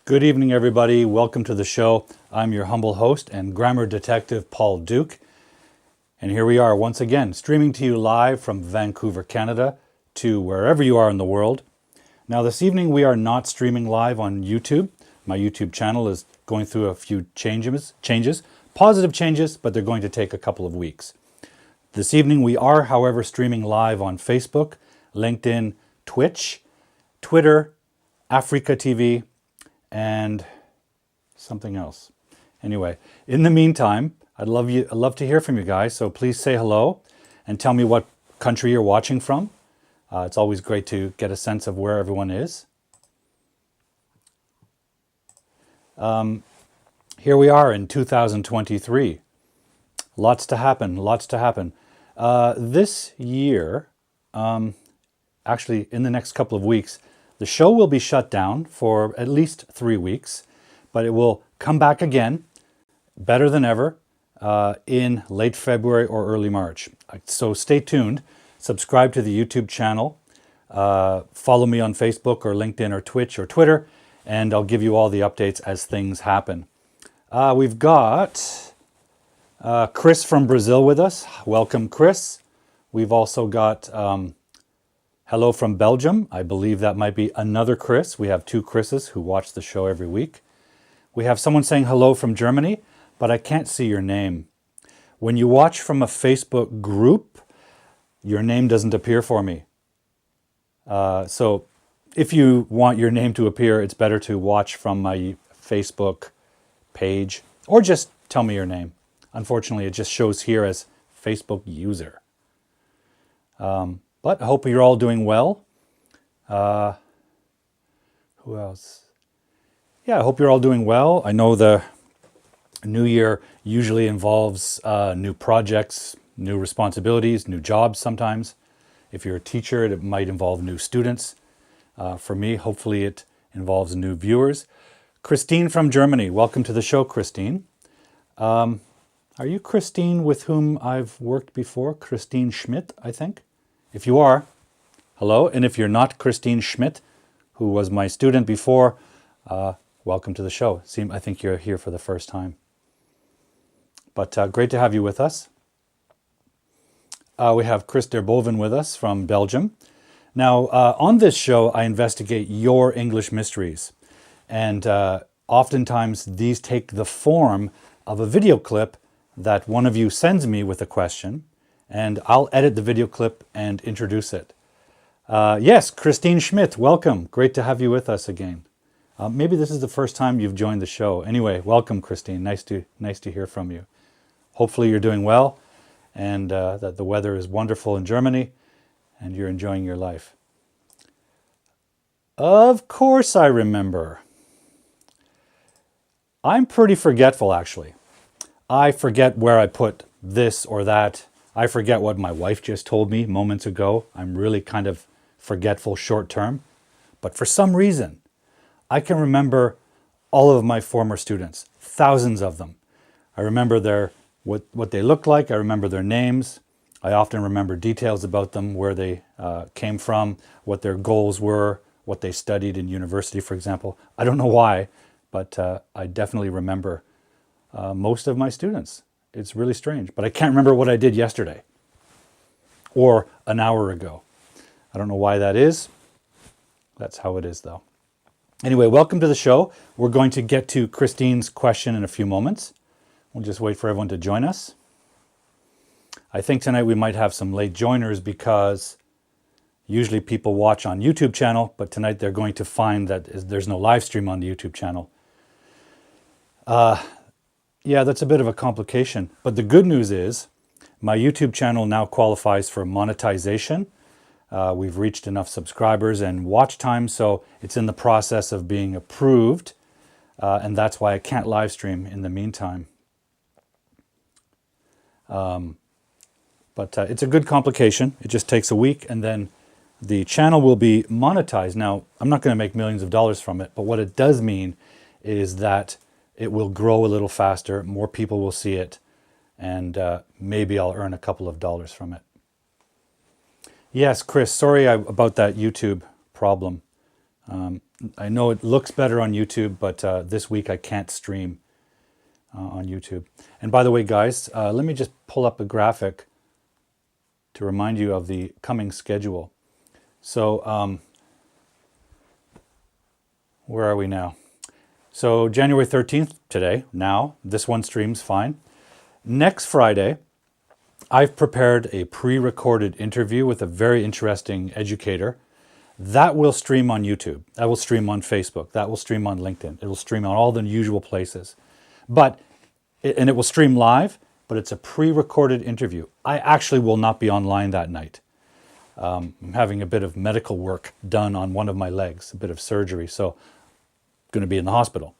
Good evening, everybody. Welcome to the show. I'm your humble host and grammar detective, Paul Duke. And here we are once again, streaming to you live from Vancouver, Canada, to wherever you are in the world. Now, this evening we are not streaming live on YouTube. My YouTube channel is going through a few changes, positive changes, but they're going to take a couple of weeks. This evening we are, however, streaming live on Facebook, LinkedIn, Twitch, Twitter, Africa TV, and something else. Anyway, in the meantime, I'd love to hear from you guys. So please say hello and tell me what country you're watching from. It's always great to get a sense of where everyone is. Here we are in 2023. Lots to happen. This year, actually in the next couple of weeks, the show will be shut down for at least 3 weeks, but it will come back again, better than ever, in late February or early March. So stay tuned. Subscribe to the YouTube channel. Follow me on Facebook or LinkedIn or Twitch or Twitter, and I'll give you all the updates as things happen. We've got Chris from Brazil with us. Welcome, Chris. We've also got hello from Belgium. I believe that might be another Chris. We have two Chris's who watch the show every week. We have someone saying hello from Germany, but I can't see your name. When you watch from a Facebook group, your name doesn't appear for me. So if you want your name to appear, it's better to watch from my Facebook page or just tell me your name. Unfortunately, it just shows here as Facebook user. But I hope you're all doing well. Who else? Yeah, I hope you're all doing well. I know the new year usually involves new projects, new responsibilities, new jobs sometimes. If you're a teacher, it might involve new students. For me, hopefully it involves new viewers. Christine from Germany. Welcome to the show, Christine. Are you Christine with whom I've worked before? Christine Schmidt, I think. If you are, hello. And if you're not Christine Schmidt, who was my student before, welcome to the show. I think you're here for the first time. But great to have you with us. We have Chris Derboven with us from Belgium. Now, on this show, I investigate your English mysteries. And oftentimes, these take the form of a video clip that one of you sends me with a question, and I'll edit the video clip and introduce it. Yes, Christine Schmidt, welcome. Great to have you with us again. Maybe this is the first time you've joined the show. Anyway, welcome, Christine. Nice to hear from you. Hopefully you're doing well, and that the weather is wonderful in Germany, and you're enjoying your life. Of course I remember. I'm pretty forgetful, actually. I forget where I put this or that. I forget what my wife just told me moments ago. I'm really kind of forgetful short term. But for some reason, I can remember all of my former students, thousands of them. I remember what they looked like. I remember their names. I often remember details about them, where they came from, what their goals were, what they studied in university, for example. I don't know why, but I definitely remember most of my students. It's really strange, but I can't remember what I did yesterday or an hour ago. I don't know why that is. That's how it is, though. Anyway, welcome to the show. We're going to get to Christine's question in a few moments. We'll just wait for everyone to join us. I think tonight we might have some late joiners because usually people watch on YouTube channel, but tonight they're going to find that there's no live stream on the YouTube channel. Yeah, that's a bit of a complication. But the good news is my YouTube channel now qualifies for monetization. We've reached enough subscribers and watch time, so it's in the process of being approved. And that's why I can't live stream in the meantime. But it's a good complication. It just takes a week, and then the channel will be monetized. Now, I'm not going to make millions of dollars from it, but what it does mean is that it will grow a little faster, more people will see it, and maybe I'll earn a couple of dollars from it. Yes, Chris, sorry about that YouTube problem. I know it looks better on YouTube, but this week I can't stream on YouTube. And by the way, guys, let me just pull up a graphic to remind you of the coming schedule. So where are we now? So January 13th today, now, this one streams fine. Next Friday, I've prepared a pre-recorded interview with a very interesting educator. That will stream on YouTube. That will stream on Facebook. That will stream on LinkedIn. It will stream on all the usual places. And it will stream live, but it's a pre-recorded interview. I actually will not be online that night. I'm having a bit of medical work done on one of my legs, a bit of surgery, so I'm going to be in the hospital.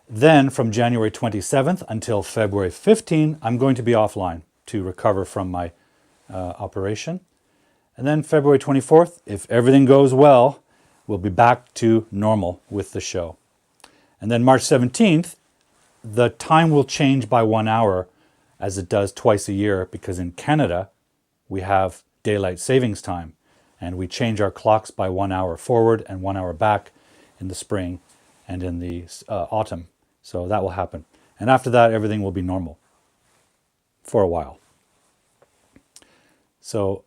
Then from January 27th until February 15th, I'm going to be offline to recover from my operation. And then February 24th, if everything goes well, we'll be back to normal with the show. And then March 17th, the time will change by 1 hour as it does twice a year, because in Canada, we have daylight savings time, and we change our clocks by 1 hour forward and 1 hour back in the spring and in the autumn. So that will happen. And after that, everything will be normal for a while. So,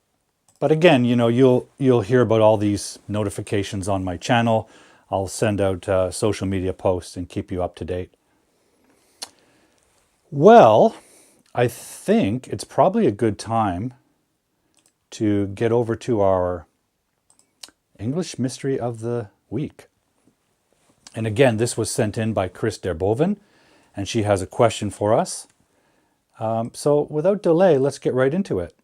but again, you know, you'll hear about all these notifications on my channel. I'll send out social media posts and keep you up to date. Well, I think it's probably a good time to get over to our English Mystery of the Week. And again, this was sent in by Chris Derboven, and she has a question for us. So without delay, let's get right into it.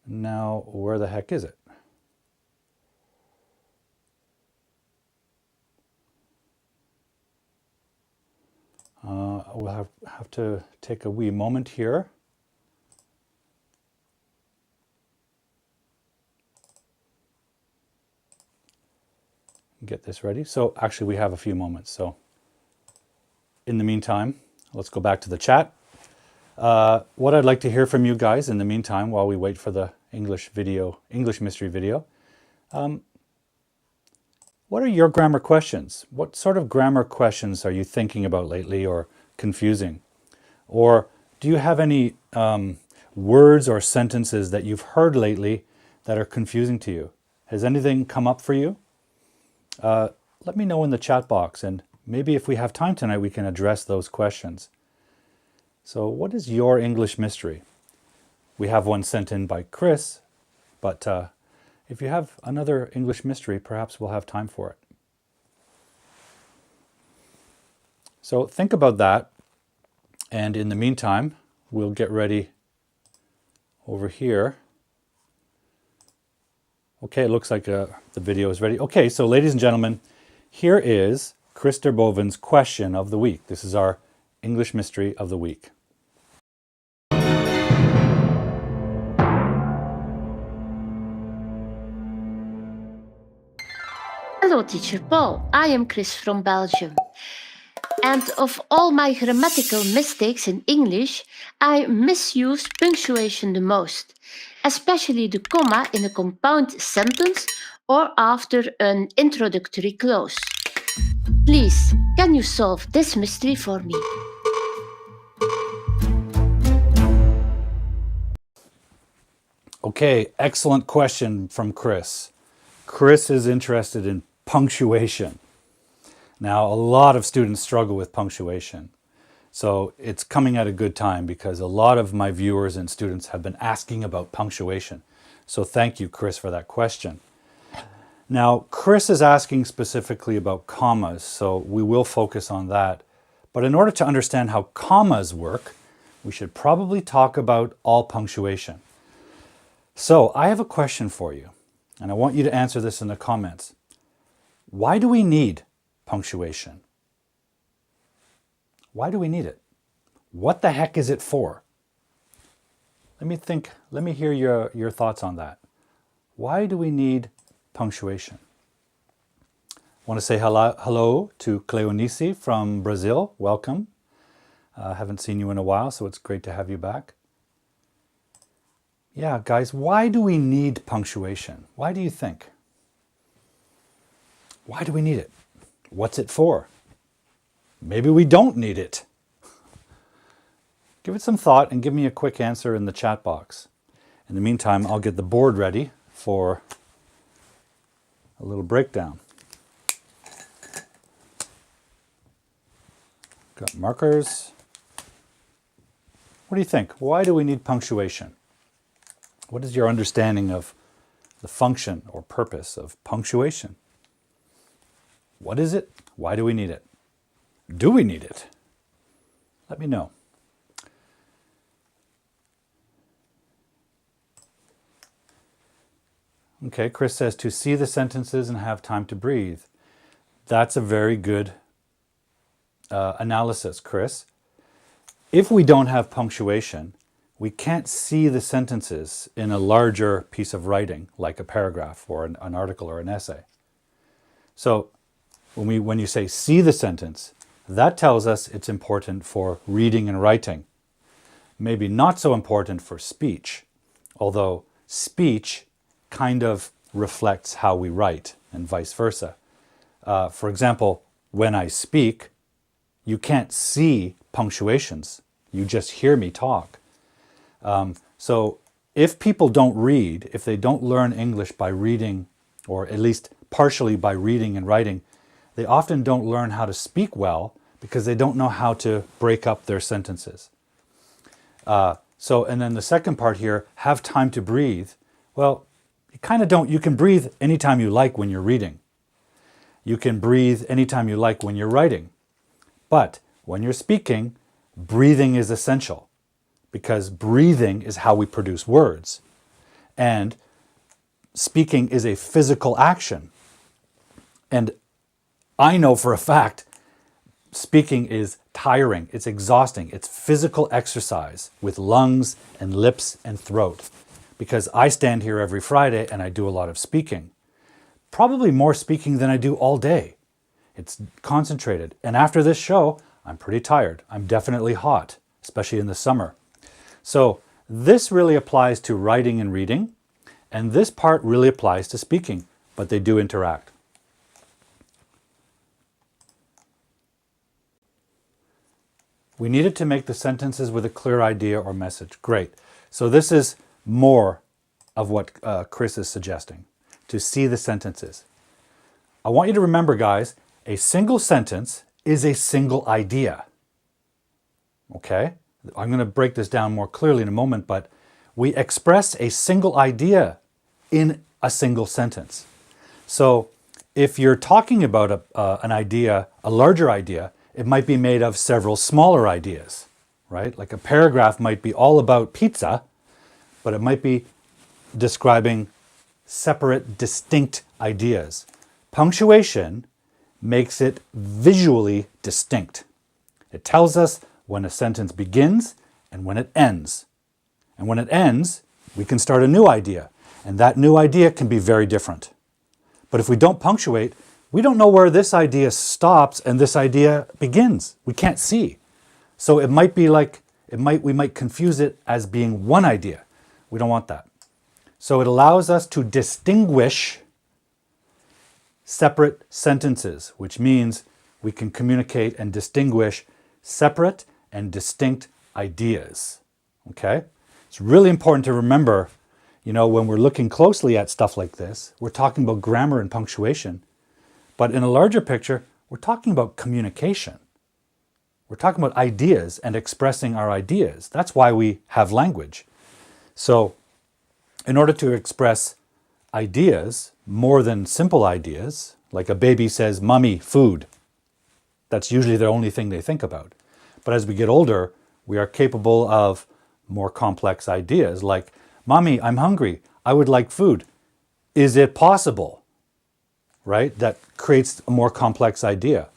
Now, where the heck is it? We'll have to take a wee moment here. Get this ready. So actually we have a few moments. So in the meantime, let's go back to the chat. What I'd like to hear from you guys in the meantime, while we wait for the English mystery video. What are your grammar questions? What sort of grammar questions are you thinking about lately or confusing? Or do you have any words or sentences that you've heard lately that are confusing to you? Has anything come up for you? Let me know in the chat box, and maybe if we have time tonight, we can address those questions. So what is your English mystery? We have one sent in by Chris, but if you have another English mystery, perhaps we'll have time for it. So think about that, and in the meantime, we'll get ready over here. Okay, it looks like the video is ready. Okay, so ladies and gentlemen, here is Chris Derboven's question of the week. This is our English mystery of the week. Hello, Teacher Paul. I am Chris from Belgium. And of all my grammatical mistakes in English, I misuse punctuation the most, especially the comma in a compound sentence or after an introductory clause. Please, can you solve this mystery for me? Okay, excellent question from Chris. Chris is interested in punctuation. Now, a lot of students struggle with punctuation. So it's coming at a good time because a lot of my viewers and students have been asking about punctuation. So thank you, Chris, for that question. Now, Chris is asking specifically about commas, so we will focus on that. But in order to understand how commas work, we should probably talk about all punctuation. So I have a question for you, and I want you to answer this in the comments. Why do we need punctuation? Why do we need it? What the heck is it for? Let me hear your thoughts on that. Why do we need punctuation? I want to say hello to Cleonice from Brazil. Welcome. Haven't seen you in a while, so it's great to have you back. Yeah, guys, why do we need punctuation? Why do you think? Why do we need it? What's it for? Maybe we don't need it. Give it some thought and give me a quick answer in the chat box. In the meantime, I'll get the board ready for a little breakdown. Got markers. What do you think? Why do we need punctuation? What is your understanding of the function or purpose of punctuation? What is it? Why do we need it? Do we need it? Let me know. Okay, Chris says to see the sentences and have time to breathe. That's a very good analysis, Chris. If we don't have punctuation, we can't see the sentences in a larger piece of writing, like a paragraph or an article or an essay. So when you say see the sentence, that tells us it's important for reading and writing. Maybe not so important for speech, although speech kind of reflects how we write and vice versa. For example, when I speak, you can't see punctuations. You just hear me talk. So if people don't read, if they don't learn English by reading, or at least partially by reading and writing, they often don't learn how to speak well because they don't know how to break up their sentences. And then the second part here, have time to breathe. Well, you kind of don't. You can breathe anytime you like when you're reading. You can breathe anytime you like when you're writing. But when you're speaking, breathing is essential because breathing is how we produce words. And speaking is a physical action. And I know for a fact, speaking is tiring, it's exhausting, it's physical exercise with lungs and lips and throat. Because I stand here every Friday and I do a lot of speaking. Probably more speaking than I do all day. It's concentrated. And after this show, I'm pretty tired. I'm definitely hot, especially in the summer. So this really applies to writing and reading, and this part really applies to speaking, but they do interact. We needed to make the sentences with a clear idea or message. Great. So this is more of what Chris is suggesting, to see the sentences. I want you to remember, guys, a single sentence is a single idea. Okay? I'm going to break this down more clearly in a moment, but we express a single idea in a single sentence. So if you're talking about an idea, a larger idea, it might be made of several smaller ideas, right? Like a paragraph might be all about pizza, but it might be describing separate, distinct ideas. Punctuation makes it visually distinct. It tells us when a sentence begins and when it ends. And when it ends, we can start a new idea. And that new idea can be very different. But if we don't punctuate, we don't know where this idea stops and this idea begins. We can't see. So it might be like, we might confuse it as being one idea. We don't want that. So it allows us to distinguish separate sentences, which means we can communicate and distinguish separate and distinct ideas. Okay? It's really important to remember, when we're looking closely at stuff like this, we're talking about grammar and punctuation. But in a larger picture, we're talking about communication. We're talking about ideas and expressing our ideas. That's why we have language. So in order to express ideas, more than simple ideas, like a baby says, "Mommy, food." That's usually the only thing they think about. But as we get older, we are capable of more complex ideas like, "Mommy, I'm hungry. I would like food. Is it possible?" Right? That creates a more complex idea.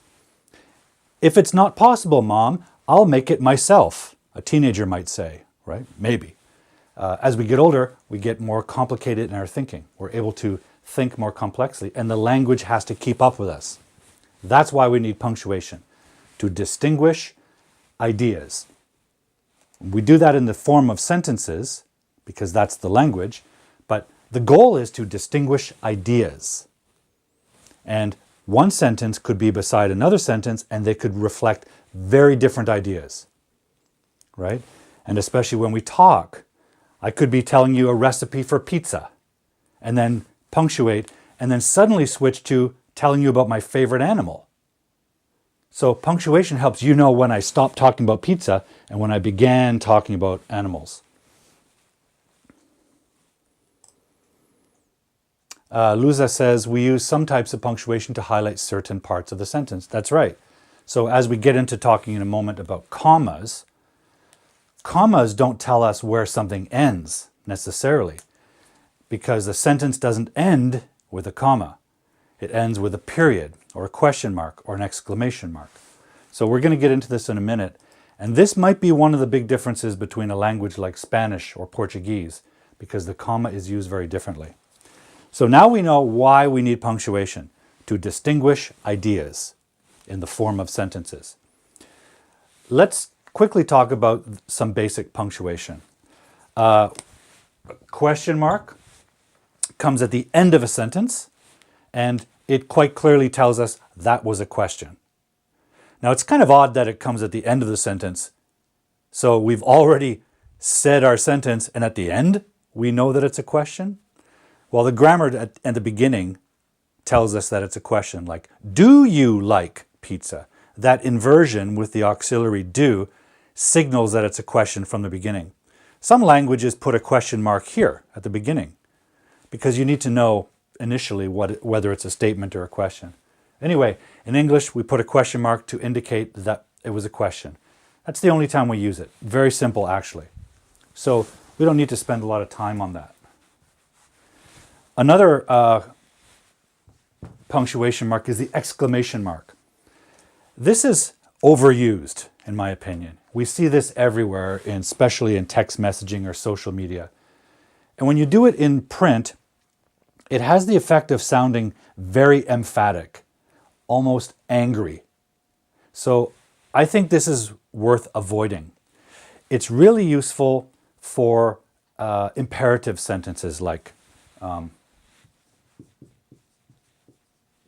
"If it's not possible, Mom, I'll make it myself," a teenager might say, right? Maybe. As we get older, we get more complicated in our thinking. We're able to think more complexly, and the language has to keep up with us. That's why we need punctuation, to distinguish ideas. We do that in the form of sentences, because that's the language. But the goal is to distinguish ideas. And one sentence could be beside another sentence, and they could reflect very different ideas, right? And especially when we talk, I could be telling you a recipe for pizza, and then punctuate, and then suddenly switch to telling you about my favorite animal. So punctuation helps you know when I stopped talking about pizza and when I began talking about animals. Luza says, we use some types of punctuation to highlight certain parts of the sentence. That's right. So as we get into talking in a moment about commas, commas don't tell us where something ends necessarily, because the sentence doesn't end with a comma. It ends with a period or a question mark or an exclamation mark. So we're going to get into this in a minute. And this might be one of the big differences between a language like Spanish or Portuguese, because the comma is used very differently. So now we know why we need punctuation, to distinguish ideas in the form of sentences. Let's quickly talk about some basic punctuation. Question mark comes at the end of a sentence, and it quite clearly tells us that was a question. Now, it's kind of odd that it comes at the end of the sentence. So we've already said our sentence, and at the end, we know that it's a question. Well, the grammar at the beginning tells us that it's a question, like, do you like pizza? That inversion with the auxiliary do signals that it's a question from the beginning. Some languages put a question mark here at the beginning because you need to know initially whether it's a statement or a question. Anyway, in English, we put a question mark to indicate that it was a question. That's the only time we use it. Very simple, actually. So we don't need to spend a lot of time on that. Another punctuation mark is the exclamation mark. This is overused, in my opinion. We see this everywhere, especially in text messaging or social media. And when you do it in print, it has the effect of sounding very emphatic, almost angry. So I think this is worth avoiding. It's really useful for imperative sentences like,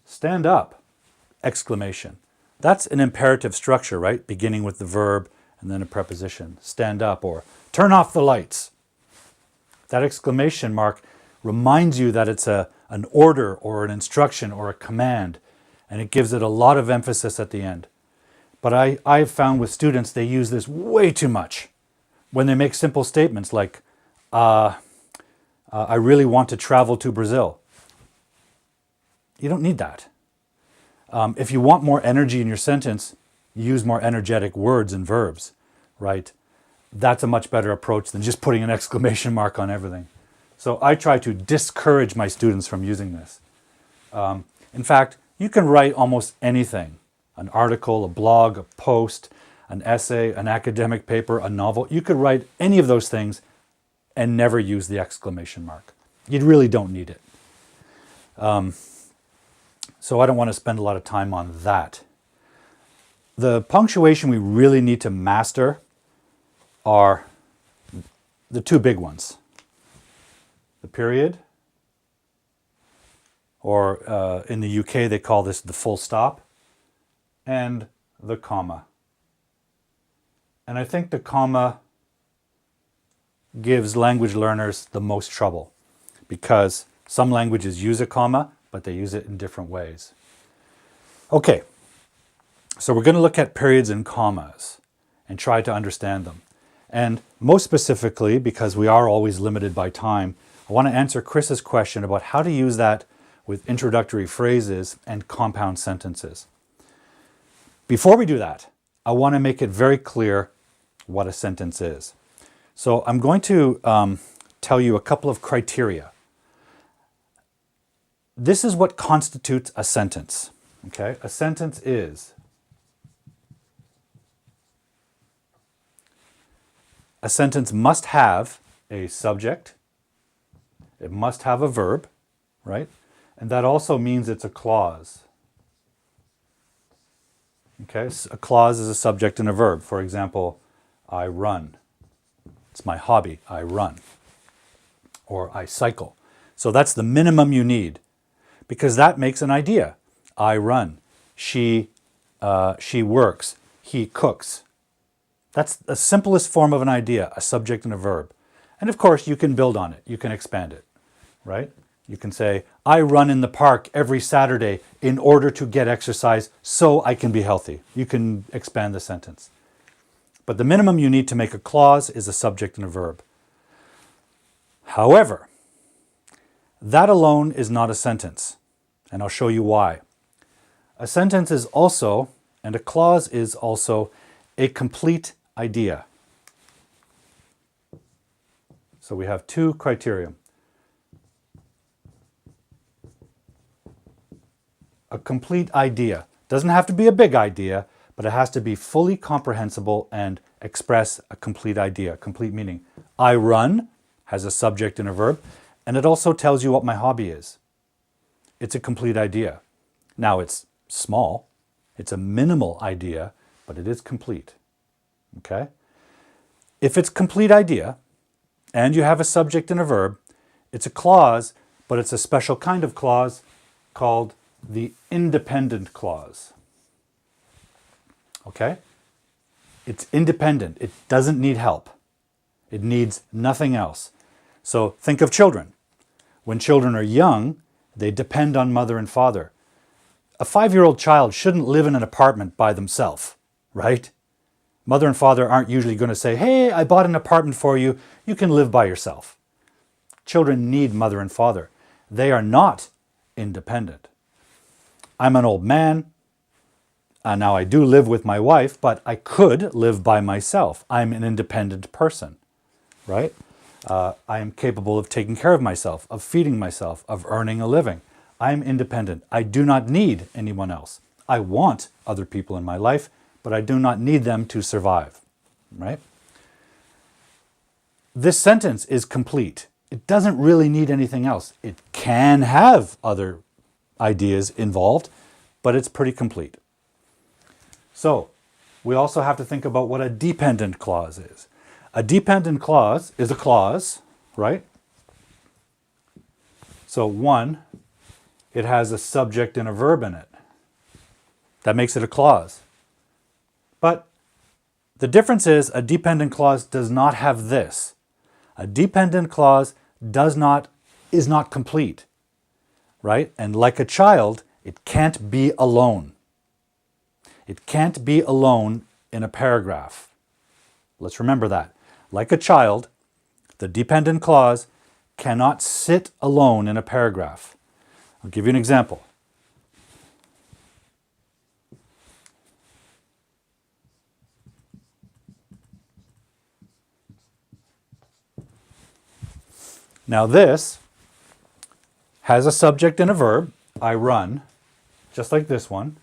stand up, exclamation. That's an imperative structure, right? Beginning with the verb and then a preposition. Stand up, or turn off the lights. That exclamation mark reminds you that it's an order or an instruction or a command, and it gives it a lot of emphasis at the end. But I've found with students, they use this way too much when they make simple statements like, I really want to travel to Brazil. You don't need that. If you want more energy in your sentence, use more energetic words and verbs, right? That's a much better approach than just putting an exclamation mark on everything. So I try to discourage my students from using this. In fact, you can write almost anything. An article, a blog, a post, an essay, an academic paper, a novel. You could write any of those things and never use the exclamation mark. You really don't need it. So I don't want to spend a lot of time on that. The punctuation we really need to master are the two big ones. The period, or in the UK they call this the full stop, and the comma. And I think the comma gives language learners the most trouble because some languages use a comma, but they use it in different ways. Okay, so we're going to look at periods and commas and try to understand them. And most specifically, because we are always limited by time, I want to answer Chris's question about how to use that with introductory phrases and compound sentences. Before we do that, I want to make it very clear what a sentence is. So I'm going to tell you a couple of criteria. This is what constitutes a sentence. Okay? A sentence is a sentence must have a subject, it must have a verb, right? And that also means it's a clause. Okay? A clause is a subject and a verb. For example, I run. It's my hobby, I run. or I cycle. So that's the minimum you need, because that makes an idea. I run. She works. He cooks. That's the simplest form of an idea, a subject and a verb. And of course, you can build on it. You can expand it, right? You can say, I run in the park every Saturday in order to get exercise so I can be healthy. You can expand the sentence. But the minimum you need to make a clause is a subject and a verb. However, that alone is not a sentence, and I'll show you why. A sentence is also, and a clause is also, a complete idea. So we have two criteria. A complete idea. Doesn't have to be a big idea, but it has to be fully comprehensible and express a complete idea, complete meaning. I run has a subject and a verb, and it also tells you what my hobby is. It's a complete idea. Now it's small, it's a minimal idea, but it is complete. Okay? If it's complete idea, and you have a subject and a verb, it's a clause, but it's a special kind of clause called the independent clause. Okay? It's independent. It doesn't need help. It needs nothing else. So think of children. When children are young, they depend on mother and father. A 5-year-old child shouldn't live in an apartment by themselves, right? Mother and father aren't usually going to say, hey, I bought an apartment for you. You can live by yourself. Children need mother and father. They are not independent. I'm an old man. Now I do live with my wife, but I could live by myself. I'm an independent person, right? I am capable of taking care of myself, of feeding myself, of earning a living. I'm independent. I do not need anyone else. I want other people in my life, but I do not need them to survive, right? This sentence is complete. It doesn't really need anything else. It can have other ideas involved, but it's pretty complete. So we also have to think about what a dependent clause is. A dependent clause is a clause, right? So one, it has a subject and a verb in it. That makes it a clause. But the difference is a dependent clause does not have this. A dependent clause is not complete, right? And like a child, it can't be alone. It can't be alone in a paragraph. Let's remember that. Like a child, the dependent clause cannot sit alone in a paragraph. I'll give you an example. Now this has a subject and a verb, I run, just like this one,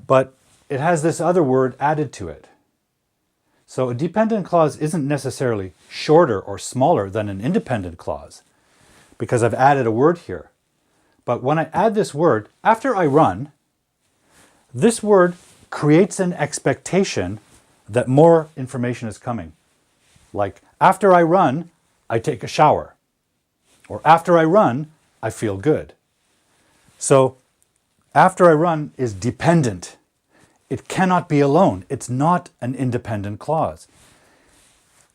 but it has this other word added to it. So a dependent clause isn't necessarily shorter or smaller than an independent clause because I've added a word here. But when I add this word, after I run, this word creates an expectation that more information is coming. Like, after I run, I take a shower. Or after I run, I feel good. So after I run is dependent. It cannot be alone. It's not an independent clause.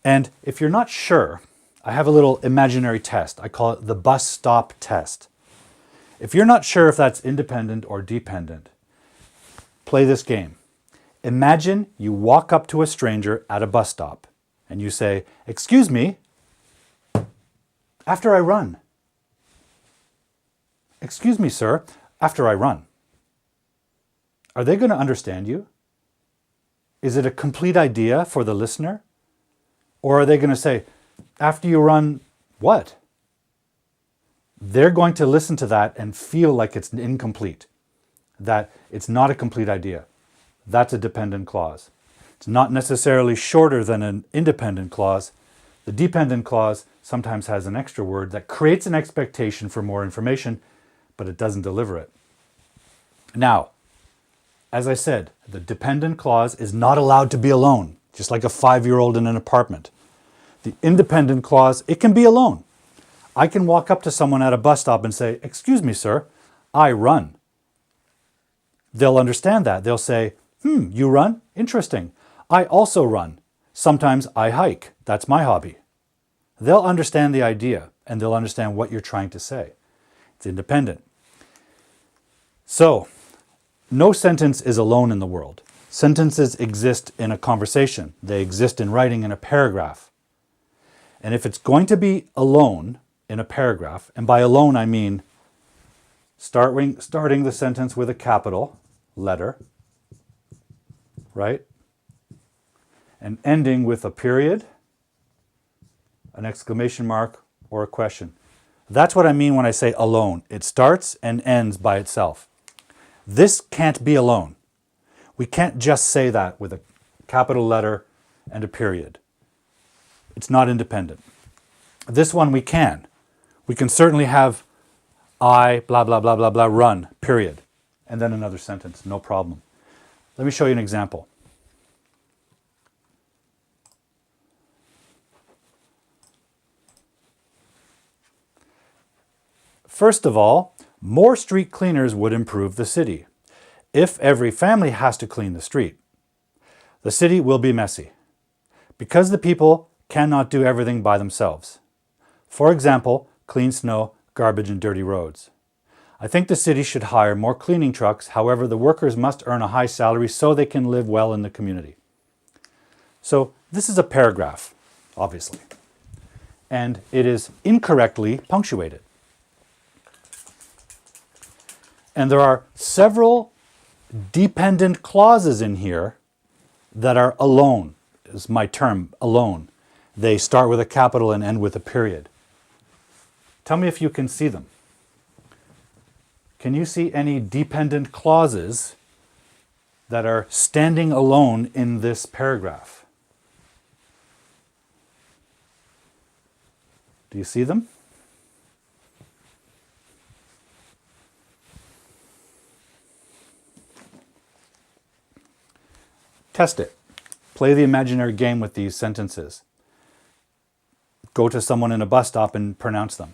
And if you're not sure, I have a little imaginary test. I call it the bus stop test. If you're not sure if that's independent or dependent, play this game. Imagine you walk up to a stranger at a bus stop and you say, "Excuse me, after I run." "Excuse me, sir, after I run." Are they going to understand you? Is it a complete idea for the listener? Or are they going to say, "After you run, what?" They're going to listen to that and feel like it's incomplete, that it's not a complete idea. That's a dependent clause. It's not necessarily shorter than an independent clause. The dependent clause sometimes has an extra word that creates an expectation for more information, but it doesn't deliver it. Now, as I said, the dependent clause is not allowed to be alone, just like a 5-year-old in an apartment. The independent clause, it can be alone. I can walk up to someone at a bus stop and say, "Excuse me, sir, I run." They'll understand that. They'll say, you run? Interesting. I also run. Sometimes I hike. That's my hobby. They'll understand the idea and they'll understand what you're trying to say. It's independent. So, no sentence is alone in the world. Sentences exist in a conversation. They exist in writing in a paragraph. And if it's going to be alone in a paragraph, and by alone I mean starting the sentence with a capital letter, right? And ending with a period, an exclamation mark, or a question. That's what I mean when I say alone. It starts and ends by itself. This can't be alone. We can't just say that with a capital letter and a period. It's not independent. This one we can. We can certainly have I, blah, blah, blah, blah, blah, run, period. And then another sentence, no problem. Let me show you an example. First of all, more street cleaners would improve the city. If every family has to clean the street, the city will be messy because the people cannot do everything by themselves. For example, clean snow, garbage, and dirty roads. I think the city should hire more cleaning trucks. However, the workers must earn a high salary so they can live well in the community. So this is a paragraph, obviously, and it is incorrectly punctuated. And there are several dependent clauses in here that are alone, is my term, alone. They start with a capital and end with a period. Tell me if you can see them. Can you see any dependent clauses that are standing alone in this paragraph? Do you see them? Test it. Play the imaginary game with these sentences. Go to someone in a bus stop and pronounce them.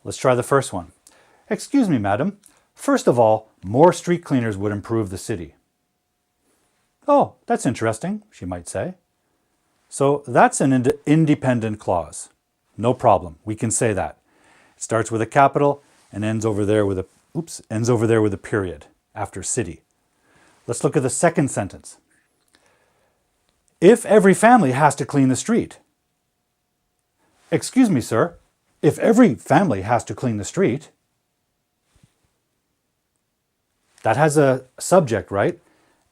Let's try the first one. Excuse me, madam. First of all, more street cleaners would improve the city. Oh, that's interesting, she might say. So that's an independent clause. No problem. We can say that. It starts with a capital and ends over there with a period after city. Let's look at the second sentence. If every family has to clean the street. Excuse me, sir. If every family has to clean the street, that has a subject, right?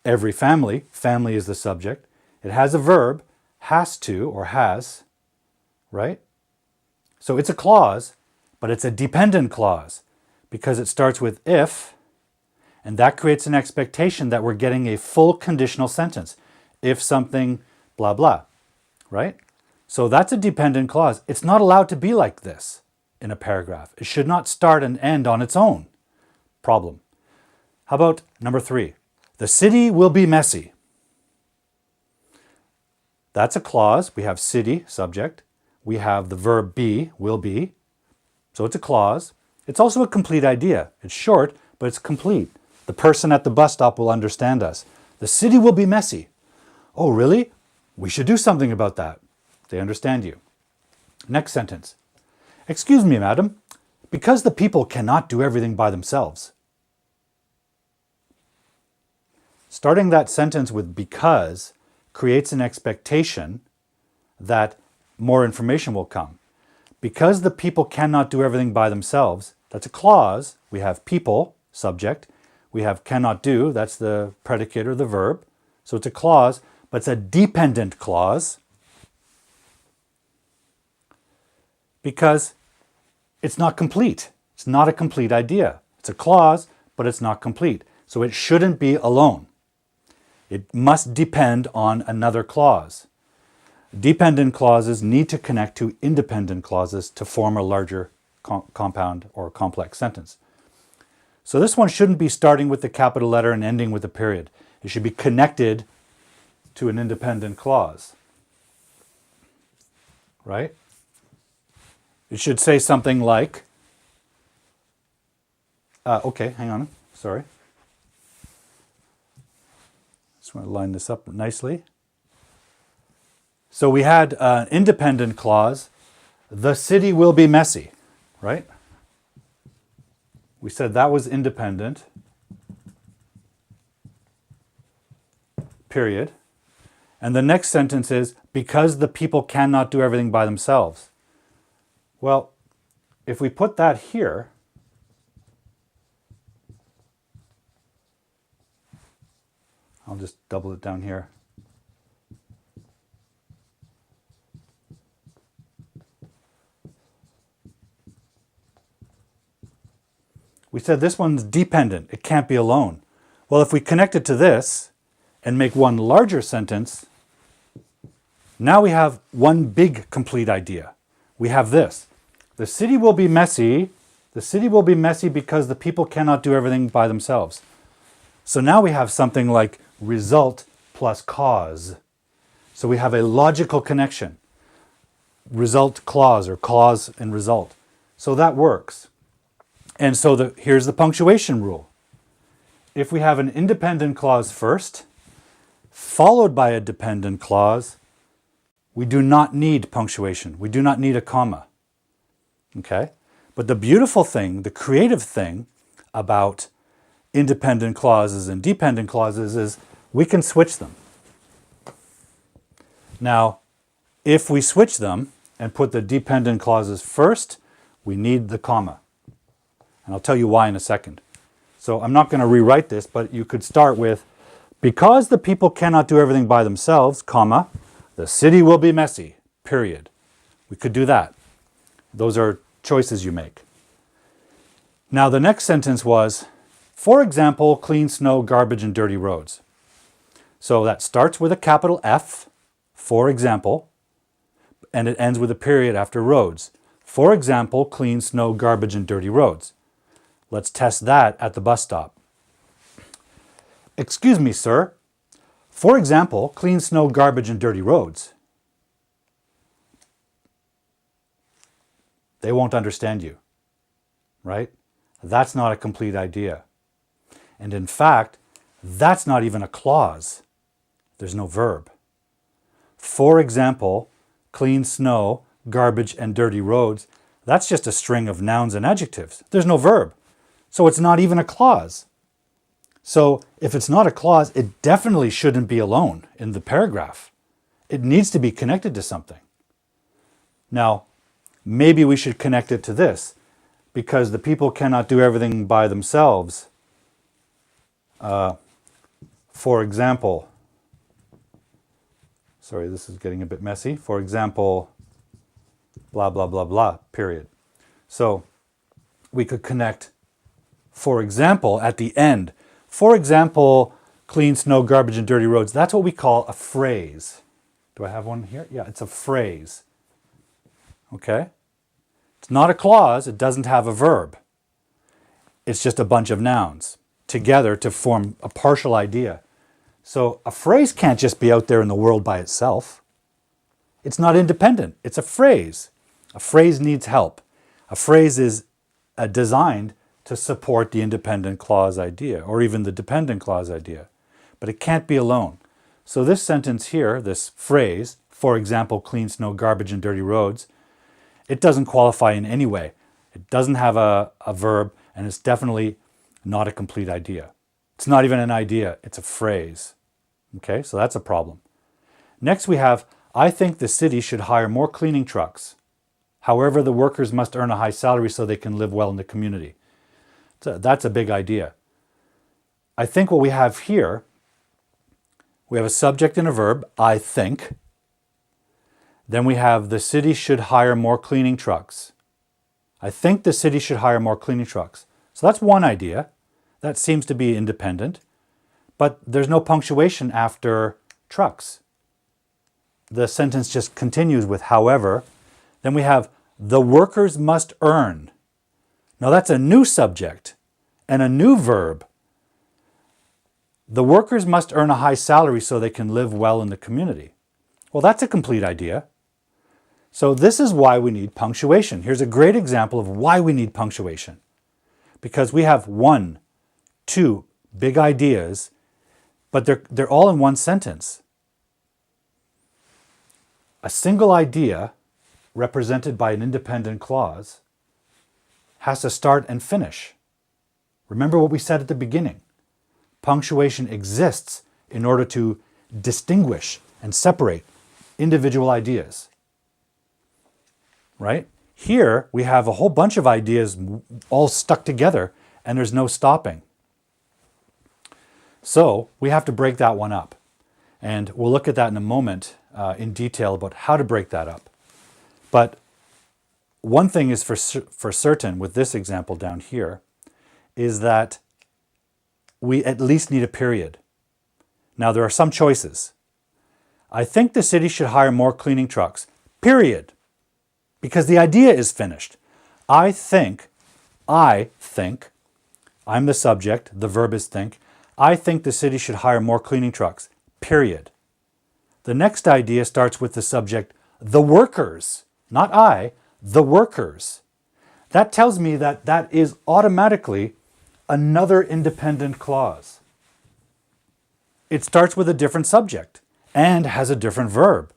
Every family, family is the subject. It has a verb, has to or has, right? So it's a clause, but it's a dependent clause because it starts with if, and that creates an expectation that we're getting a full conditional sentence. If something, blah, blah, right? So that's a dependent clause. It's not allowed to be like this in a paragraph. It should not start and end on its own. Problem. How about number 3? The city will be messy. That's a clause. We have city, subject. We have the verb be, will be. So it's a clause. It's also a complete idea. It's short, but it's complete. The person at the bus stop will understand us. The city will be messy. Oh, really? We should do something about that. They understand you. Next sentence. Excuse me, madam. Because the people cannot do everything by themselves. Starting that sentence with because creates an expectation that more information will come. Because the people cannot do everything by themselves, that's a clause. We have people, subject. We have cannot do, that's the predicate or the verb. So it's a clause, but it's a dependent clause because it's not complete. It's not a complete idea. It's a clause, but it's not complete. So it shouldn't be alone. It must depend on another clause. Dependent clauses need to connect to independent clauses to form a larger compound or complex sentence. So this one shouldn't be starting with the capital letter and ending with a period. It should be connected to an independent clause. right? It should say something like, okay, hang on, sorry. Just want to line this up nicely. So we had an independent clause, the city will be messy, right? We said that was independent, period. And the next sentence is, because the people cannot do everything by themselves. Well, if we put that here, I'll just double it down here. We said this one's dependent. It can't be alone. Well, if we connect it to this and make one larger sentence, now we have one big complete idea. We have this. The city will be messy. The city will be messy because the people cannot do everything by themselves. So now we have something like result plus cause. So we have a logical connection. Result clause, or clause and result. So that works. And so here's the punctuation rule. If we have an independent clause first, followed by a dependent clause, we do not need punctuation. We do not need a comma. Okay? But the beautiful thing, the creative thing about independent clauses and dependent clauses is we can switch them. Now, if we switch them and put the dependent clauses first, we need the comma. And I'll tell you why in a second. So I'm not going to rewrite this, but you could start with, because the people cannot do everything by themselves, comma, the city will be messy, period. We could do that. Those are choices you make. Now the next sentence was, for example, clean snow, garbage, and dirty roads. So that starts with a capital F, for example, and it ends with a period after roads. For example, clean snow, garbage, and dirty roads. Let's test that at the bus stop. Excuse me, sir. For example, clean snow, garbage, and dirty roads. They won't understand you, right? That's not a complete idea. And in fact, that's not even a clause. There's no verb. For example, clean snow, garbage, and dirty roads. That's just a string of nouns and adjectives. There's no verb. So it's not even a clause. So if it's not a clause, it definitely shouldn't be alone in the paragraph. It needs to be connected to something. Now, maybe we should connect it to this, because the people cannot do everything by themselves. For example, sorry, this is getting a bit messy. For example, blah, blah, blah, blah, period. So we could connect, for example, at the end. For example, clean snow, garbage, and dirty roads. That's what we call a phrase. Do I have one here? Yeah, it's a phrase. Okay? It's not a clause. It doesn't have a verb. It's just a bunch of nouns together to form a partial idea. So a phrase can't just be out there in the world by itself. It's not independent. It's a phrase. A phrase needs help. A phrase is designed to support the independent clause idea, or even the dependent clause idea. But it can't be alone. So this sentence here, this phrase, for example, clean snow, garbage, and dirty roads, it doesn't qualify in any way. It doesn't have a verb, and it's definitely not a complete idea. It's not even an idea, it's a phrase. Okay, so that's a problem. Next we have, I think the city should hire more cleaning trucks. However, the workers must earn a high salary so they can live well in the community. So that's a big idea. I think what we have here, we have a subject and a verb, I think. Then we have the city should hire more cleaning trucks. I think the city should hire more cleaning trucks. So that's one idea. That seems to be independent. But there's no punctuation after trucks. The sentence just continues with however. Then we have the workers must earn. Now that's a new subject and a new verb. The workers must earn a high salary so they can live well in the community. Well, that's a complete idea. So this is why we need punctuation. Here's a great example of why we need punctuation. Because we have one, two big ideas, but they're all in one sentence. A single idea, represented by an independent clause, has to start and finish. Remember what we said at the beginning. Punctuation exists in order to distinguish and separate individual ideas. Right? Here we have a whole bunch of ideas all stuck together and there's no stopping. So we have to break that one up. And we'll look at that in a moment in detail about how to break that up. But one thing is for certain with this example down here is that we at least need a period. Now there are some choices. I think the city should hire more cleaning trucks. Period. Because the idea is finished. I think, I'm the subject, the verb is think. I think the city should hire more cleaning trucks. Period. The next idea starts with the subject, the workers. Not I, the workers. That tells me that that is automatically another independent clause. It starts with a different subject and has a different verb.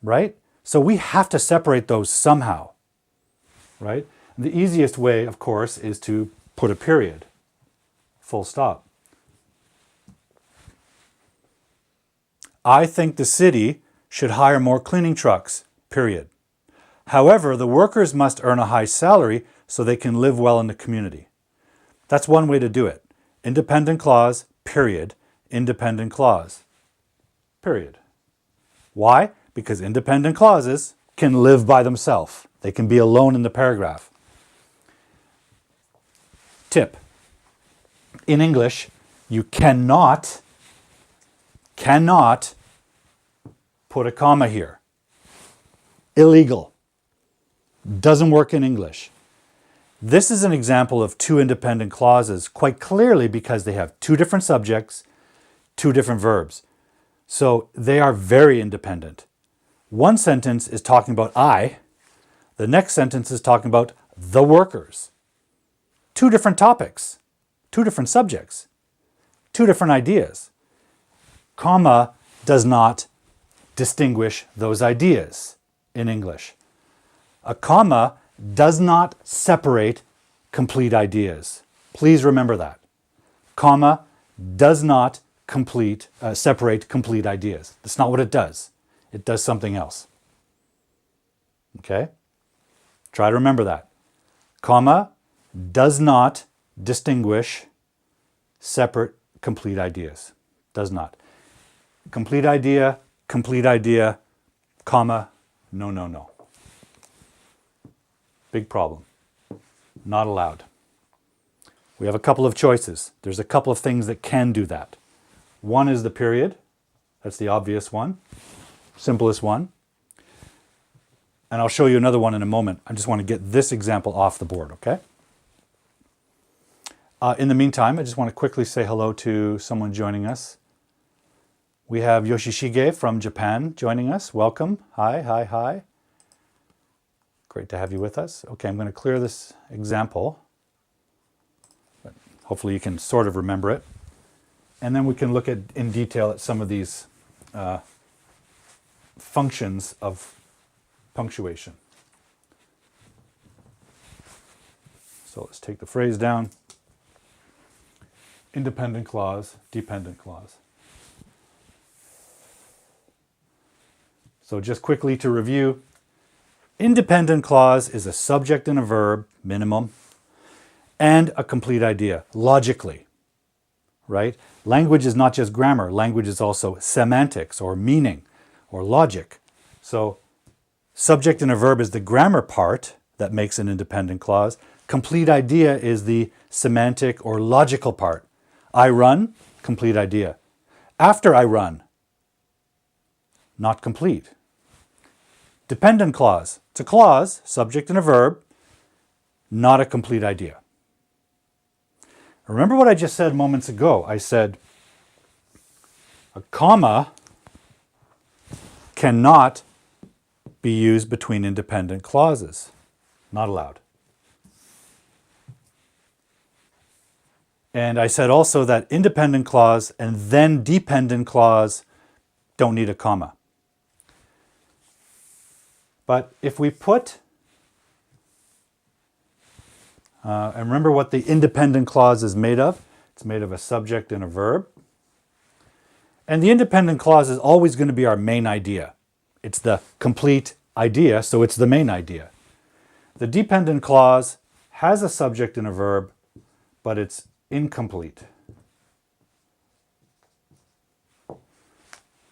Right? So we have to separate those somehow. Right? And the easiest way, of course, is to put a period. Full stop. I think the city should hire more cleaning trucks. Period. However, the workers must earn a high salary so they can live well in the community. That's one way to do it. Independent clause, period. Independent clause, period. Why? Because independent clauses can live by themselves. They can be alone in the paragraph. Tip. In English, you cannot put a comma here. Illegal. Doesn't work in English. This is an example of two independent clauses quite clearly because they have two different subjects, two different verbs. So they are very independent. One sentence is talking about I. The next sentence is talking about the workers. Two different topics, two different subjects, two different ideas. Comma does not distinguish those ideas in English. A comma does not separate complete ideas. Please remember that. Comma does not separate complete ideas. That's not what it does. It does something else. Okay? Try to remember that. Comma does not distinguish separate complete ideas. Does not. Complete idea, comma, no. Big problem. Not allowed. We have a couple of choices. There's a couple of things that can do that. One is the period. That's the obvious one. Simplest one. And I'll show you another one in a moment. I just want to get this example off the board, okay? In the meantime, I just want to quickly say hello to someone joining us. We have Yoshishige from Japan joining us. Welcome. Hi. Great to have you with us. Okay, I'm going to clear this example. But hopefully you can sort of remember it. And then we can look at in detail at some of these functions of punctuation. So let's take the phrase down. Independent clause, dependent clause. So just quickly to review, independent clause is a subject and a verb, minimum, and a complete idea, logically, right? Language is not just grammar. Language is also semantics or meaning or logic. So subject and a verb is the grammar part that makes an independent clause. Complete idea is the semantic or logical part. I run, complete idea. After I run, not complete. Dependent clause. It's a clause, subject and a verb, not a complete idea. Remember what I just said moments ago. I said a comma cannot be used between independent clauses. Not allowed. And I said also that independent clause and then dependent clause don't need a comma. But if we put, and remember what the independent clause is made of. It's made of a subject and a verb. And the independent clause is always going to be our main idea. It's the complete idea, so it's the main idea. The dependent clause has a subject and a verb, but it's incomplete.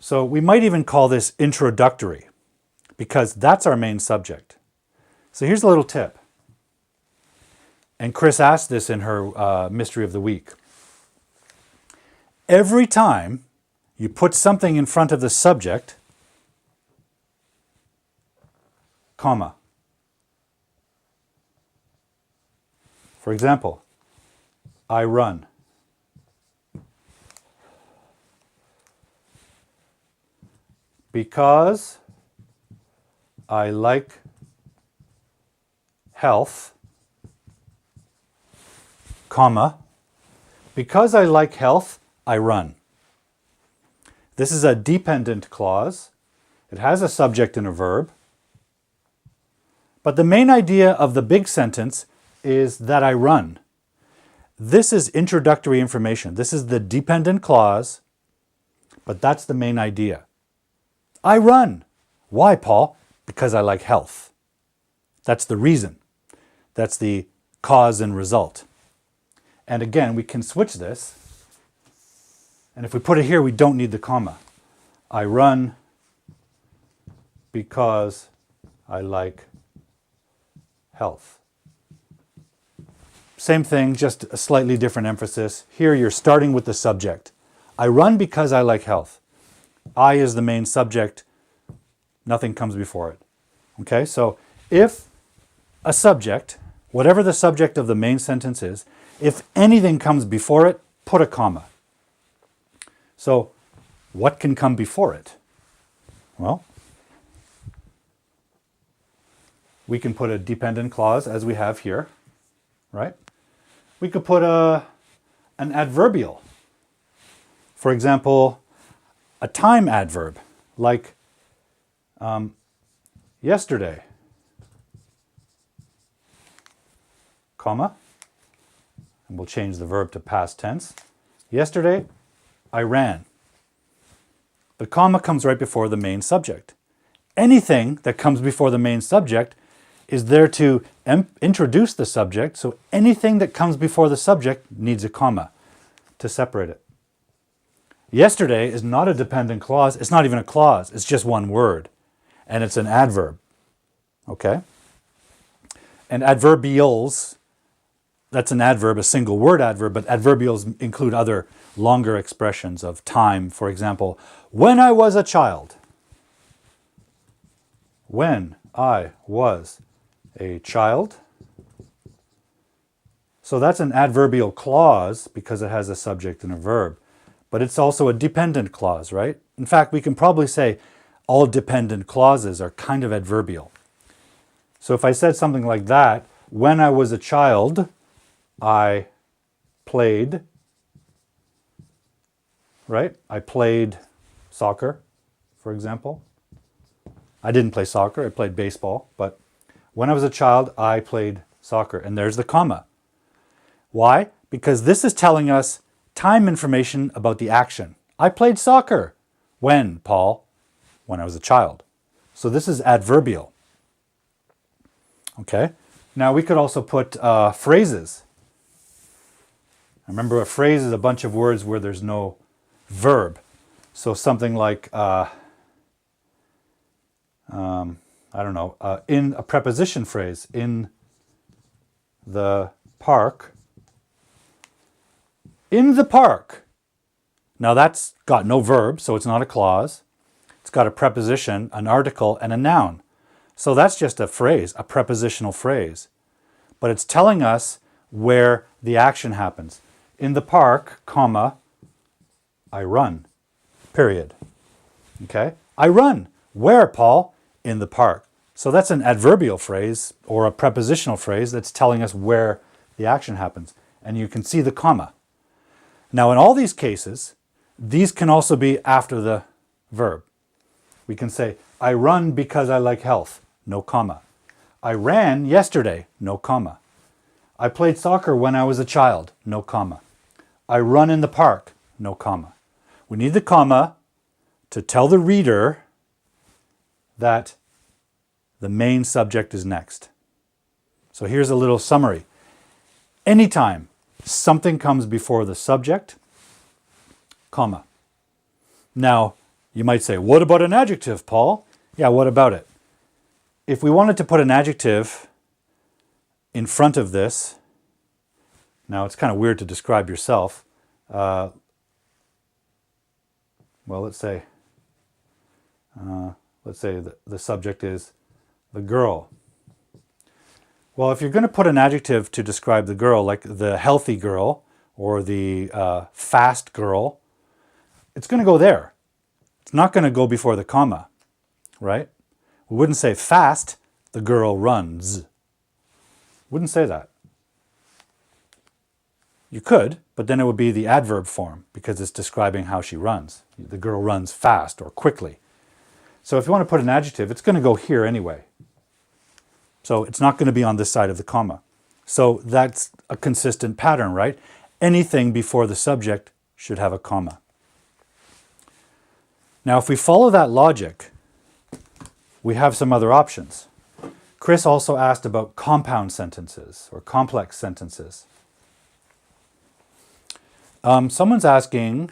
So we might even call this introductory, because that's our main subject. So here's a little tip. And Chris asked this in her Mystery of the Week. Every time you put something in front of the subject, comma. For example, I run. Because I like health, comma. Because I like health, I run. This is a dependent clause. It has a subject and a verb. But the main idea of the big sentence is that I run. This is introductory information. This is the dependent clause, but that's the main idea. I run. Why, Paul? Because I like health. That's the reason. That's the cause and result. And again, we can switch this. And if we put it here, we don't need the comma. I run because I like health. Same thing, just a slightly different emphasis. Here you're starting with the subject. I run because I like health. I is the main subject. Nothing comes before it. Okay, so if a subject, whatever the subject of the main sentence is, if anything comes before it, put a comma. So what can come before it? Well, we can put a dependent clause as we have here, right? We could put an adverbial. For example, a time adverb, like yesterday, comma, and we'll change the verb to past tense. Yesterday, I ran. The comma comes right before the main subject. Anything that comes before the main subject is there to introduce the subject, so anything that comes before the subject needs a comma to separate it. Yesterday is not a dependent clause. It's not even a clause. It's just one word, and it's an adverb. Okay? And adverbials, that's an adverb, a single word adverb, but adverbials include other longer expressions of time. For example, when I was a child. When I was a child. So that's an adverbial clause because it has a subject and a verb. But it's also a dependent clause, right? In fact, we can probably say all dependent clauses are kind of adverbial. So if I said something like that, when I was a child, I played, right? I played soccer, for example. I didn't play soccer, I played baseball, but when I was a child, I played soccer, and there's the comma. Why? Because this is telling us time information about the action. I played soccer. When, Paul? When I was a child. So this is adverbial. Okay? Now we could also put phrases. Remember, a phrase is a bunch of words where there's no verb. So something like, in a preposition phrase, in the park. In the park. Now that's got no verb, so it's not a clause. It's got a preposition, an article, and a noun. So that's just a phrase, a prepositional phrase. But it's telling us where the action happens. In the park, comma, I run, period. Okay? I run. Where, Paul? in the park. So that's an adverbial phrase or a prepositional phrase that's telling us where the action happens. And you can see the comma. Now, in all these cases, these can also be after the verb. We can say, I run because I like health, no comma. I ran yesterday, no comma. I played soccer when I was a child, no comma. I run in the park, no comma. We need the comma to tell the reader that the main subject is next. So here's a little summary. Anytime something comes before the subject, comma. Now, you might say, what about an adjective, Paul? Yeah, what about it? If we wanted to put an adjective in front of this, now it's kind of weird to describe yourself. Well, let's say the subject is the girl. Well, if you're going to put an adjective to describe the girl, like the healthy girl or the fast girl, it's going to go there. It's not going to go before the comma, right? We wouldn't say fast, the girl runs. Wouldn't say that. You could, but then it would be the adverb form because it's describing how she runs. The girl runs fast or quickly. So if you want to put an adjective, it's going to go here anyway. So it's not going to be on this side of the comma. So that's a consistent pattern, right? Anything before the subject should have a comma. Now, if we follow that logic, we have some other options. Chris also asked about compound sentences or complex sentences. Someone's asking,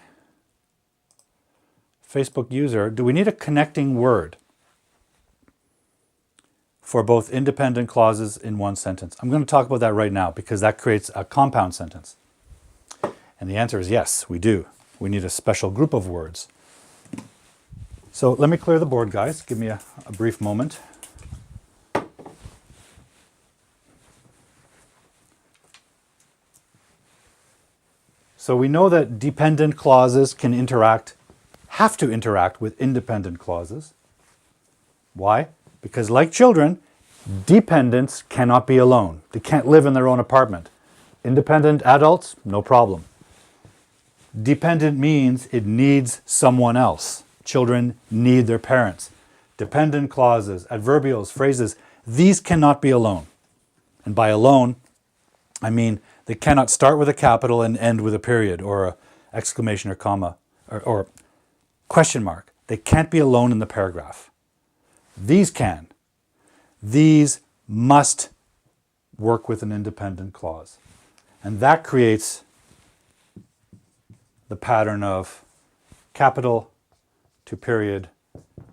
Facebook user, do we need a connecting word for both independent clauses in one sentence? I'm going to talk about that right now because that creates a compound sentence. And the answer is yes, we do. We need a special group of words. So let me clear the board, guys. Give me a brief moment. So we know that dependent clauses have to interact with independent clauses. Why? Because like children, dependents cannot be alone. They can't live in their own apartment. Independent adults, no problem. Dependent means it needs someone else. Children need their parents. Dependent clauses, adverbials, phrases, these cannot be alone. And by alone, I mean they cannot start with a capital and end with a period or an exclamation or comma or question mark. They can't be alone in the paragraph. These can. These must work with an independent clause. And that creates the pattern of capital to period,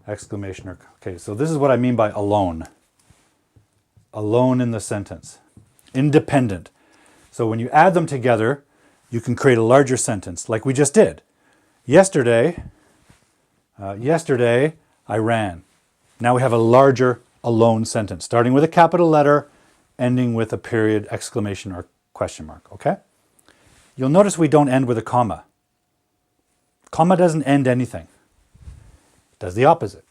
exclamation or... Okay, so this is what I mean by alone. Alone in the sentence. Independent. So when you add them together, you can create a larger sentence, like we just did. Yesterday, I ran. Now we have a larger alone sentence, starting with a capital letter, ending with a period, exclamation, or question mark, okay? You'll notice we don't end with a comma. Comma doesn't end anything. It does the opposite.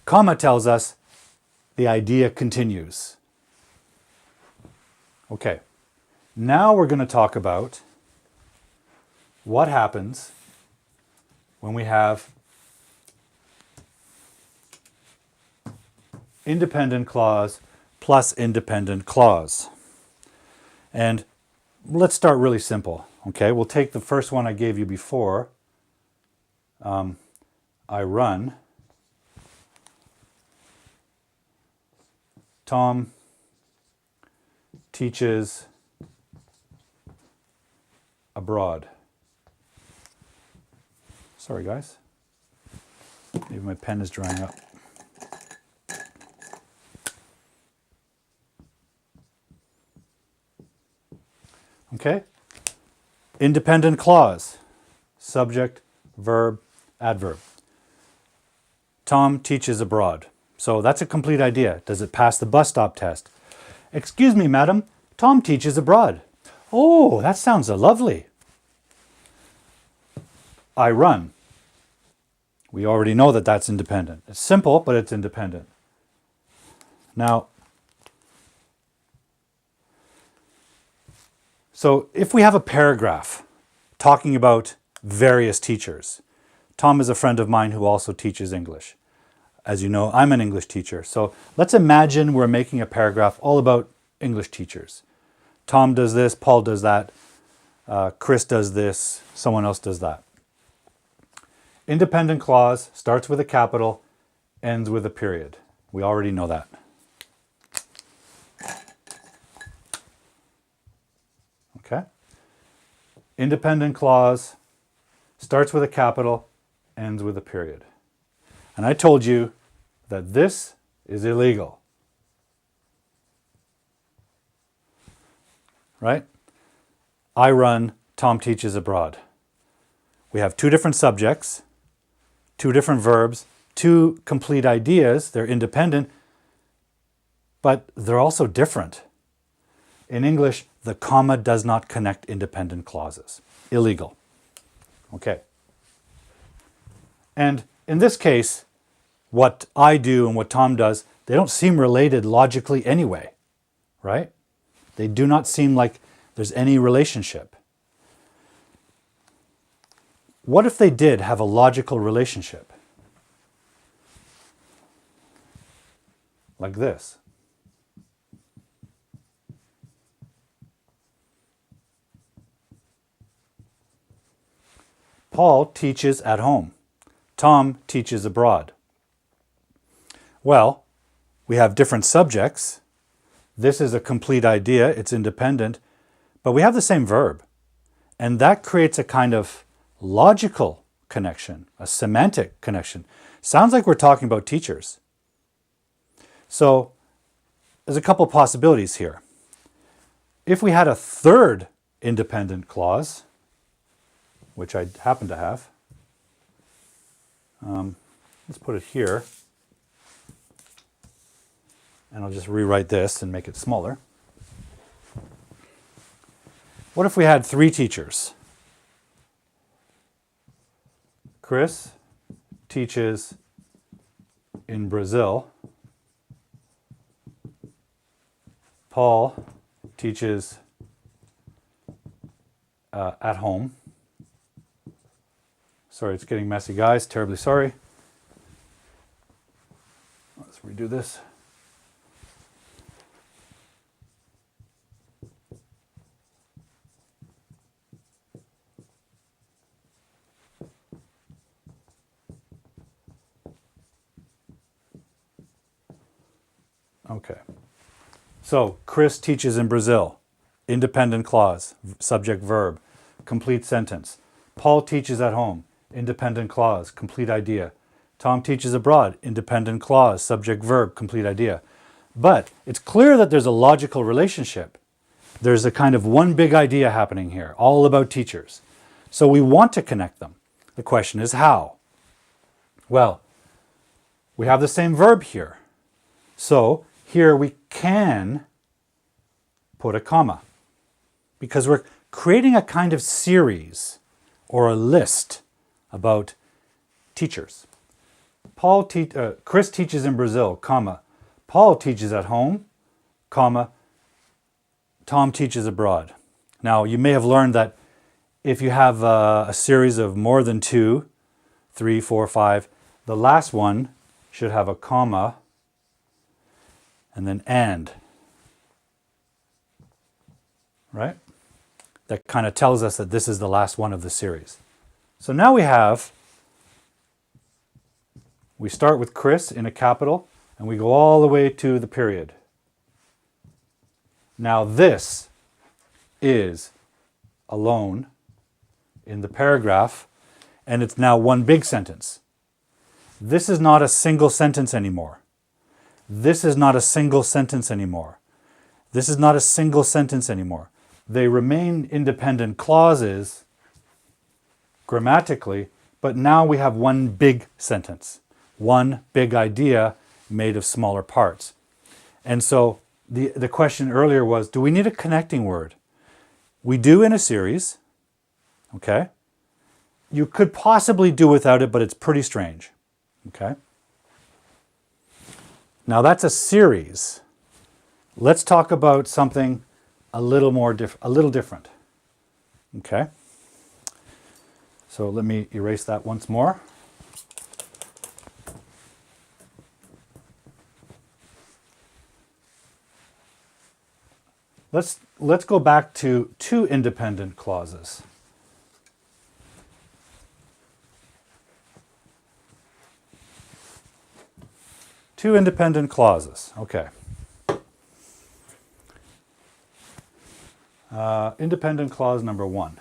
Comma tells us the idea continues. Okay. Now we're going to talk about what happens when we have independent clause plus independent clause. And let's start really simple. Okay, we'll take the first one I gave you before. I run. Tom teaches abroad. Sorry, guys. Maybe my pen is drying up. Okay? Independent clause. Subject, verb, adverb. Tom teaches abroad. So that's a complete idea. Does it pass the bus stop test? Excuse me, madam. Tom teaches abroad. Oh, that sounds lovely. I run. We already know that that's independent. It's simple, but it's independent. Now, so if we have a paragraph talking about various teachers, Tom is a friend of mine who also teaches English. As you know, I'm an English teacher. So let's imagine we're making a paragraph all about English teachers. Tom does this, Paul does that, Chris does this, someone else does that. Independent clause starts with a capital, ends with a period. We already know that. Okay? Independent clause starts with a capital, ends with a period. And I told you that this is illegal. Right? I run Tom Teaches Abroad. We have two different subjects, two different verbs, two complete ideas. They're independent, but they're also different. In English, the comma does not connect independent clauses. Illegal. Okay. And in this case, what I do and what Tom does, they don't seem related logically anyway, right? They do not seem like there's any relationship. What if they did have a logical relationship? Like this. Paul teaches at home. Tom teaches abroad. Well, we have different subjects. This is a complete idea. It's independent. But we have the same verb. And that creates a kind of logical connection, a semantic connection. Sounds like we're talking about teachers. So there's a couple possibilities here. If we had a third independent clause, which I happen to have, let's put it here. And I'll just rewrite this and make it smaller. What if we had three teachers? Chris teaches in Brazil. Paul teaches at home. Sorry, it's getting messy, guys. Terribly sorry. Let's redo this. Okay. So, Chris teaches in Brazil. Independent clause, subject, verb, complete sentence. Paul teaches at home. Independent clause, complete idea. Tom teaches abroad. Independent clause, subject, verb, complete idea. But it's clear that there's a logical relationship. There's a kind of one big idea happening here, all about teachers. So we want to connect them. The question is how? Well, we have the same verb here. So here we can put a comma because we're creating a kind of series or a list about teachers. Chris teaches in Brazil, comma. Paul teaches at home, comma. Tom teaches abroad. Now, you may have learned that if you have a series of more than 2, 3, 4, 5, the last one should have a comma and then and. Right? That kind of tells us that this is the last one of the series. So now we start with Chris in a capital and we go all the way to the period. Now this is alone in the paragraph and it's now one big sentence. This is not a single sentence anymore. This is not a single sentence anymore. This is not a single sentence anymore. They remain independent clauses grammatically, but now we have one big sentence, one big idea made of smaller parts. And so the question earlier was, do we need a connecting word? We do in a series, okay? You could possibly do without it, but it's pretty strange, okay? Now that's a series. Let's talk about something a little different. Okay? So let me erase that once more. Let's go back to two independent clauses. Two independent clauses. Okay. Independent clause number 1.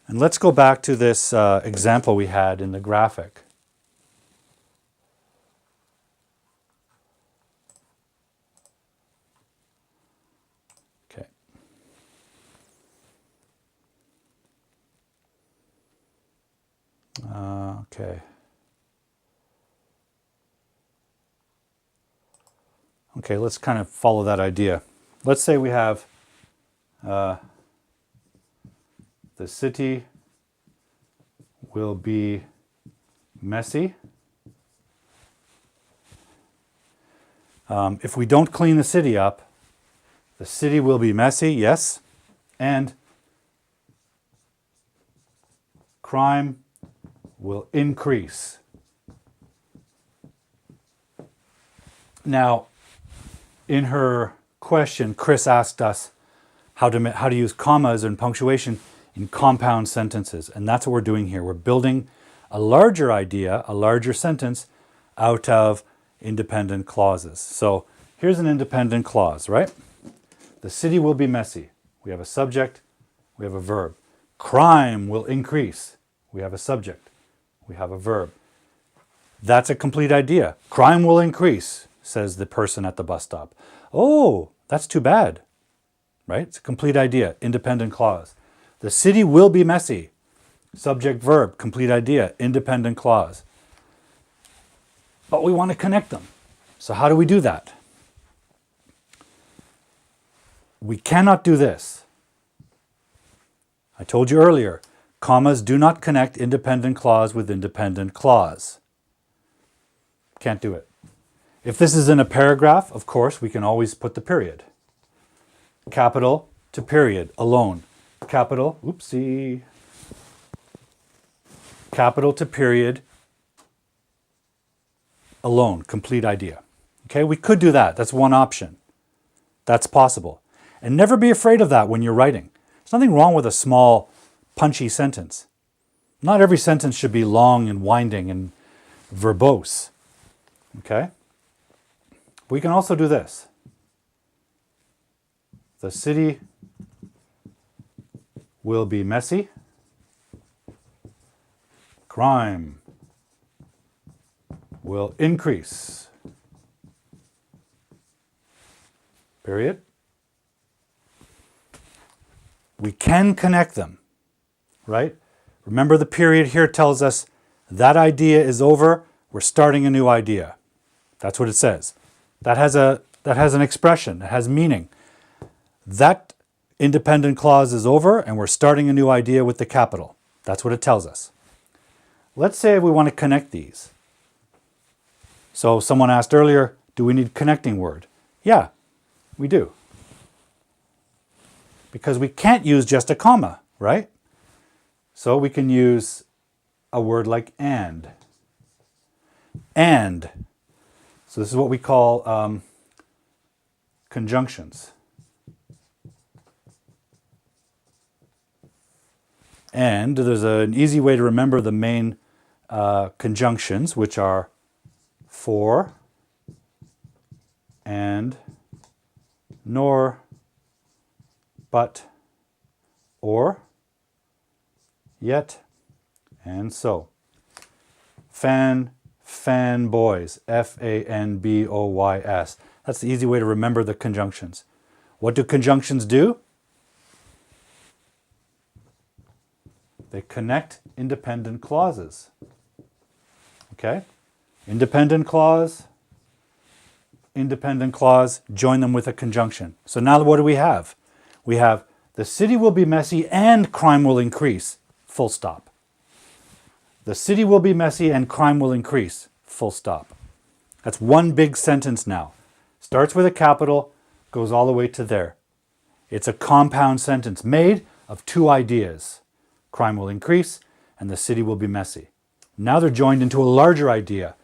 And let's go back to this example we had in the graphic. Okay. Okay. Okay, let's kind of follow that idea. Let's say we have the city will be messy. If we don't clean the city up, the city will be messy, yes, and crime will increase. Now, in her question, Chris asked us how to use commas and punctuation in compound sentences, and that's what we're doing here. We're building a larger idea, a larger sentence, out of independent clauses. So here's an independent clause, right? The city will be messy. We have a subject, we have a verb. Crime will increase. We have a subject, we have a verb. That's a complete idea. Crime will increase, says the person at the bus stop. Oh, that's too bad, right? It's a complete idea, independent clause. The city will be messy. Subject, verb, complete idea, independent clause. But we want to connect them. So how do we do that? We cannot do this. I told you earlier, commas do not connect independent clause with independent clause. Can't do it. If this is in a paragraph, of course, we can always put the period. Capital to period, alone. Capital, oopsie. Capital to period, alone, complete idea. Okay, we could do that. That's one option. That's possible. And never be afraid of that when you're writing. There's nothing wrong with a small, punchy sentence. Not every sentence should be long and winding and verbose. Okay? We can also do this. The city will be messy. Crime will increase. Period. We can connect them, right? Remember, the period here tells us that idea is over, we're starting a new idea. That's what it says. That has an expression, it has meaning. That independent clause is over and we're starting a new idea with the capital. That's what it tells us. Let's say we want to connect these. So someone asked earlier, do we need connecting word? Yeah, we do. Because we can't use just a comma, right? So we can use a word like and. And. So this is what we call conjunctions. And there's an easy way to remember the main conjunctions, which are for, and, nor, but, or, yet, and so. Fanboys, F-A-N-B-O-Y-S. That's the easy way to remember the conjunctions. What do conjunctions do? They connect independent clauses. Okay? Independent clause, join them with a conjunction. So now what do we have? We have the city will be messy and crime will increase. Full stop. The city will be messy and crime will increase. Full stop. That's one big sentence now. Starts with a capital, goes all the way to there. It's a compound sentence made of two ideas. Crime will increase and the city will be messy. Now they're joined into a larger idea.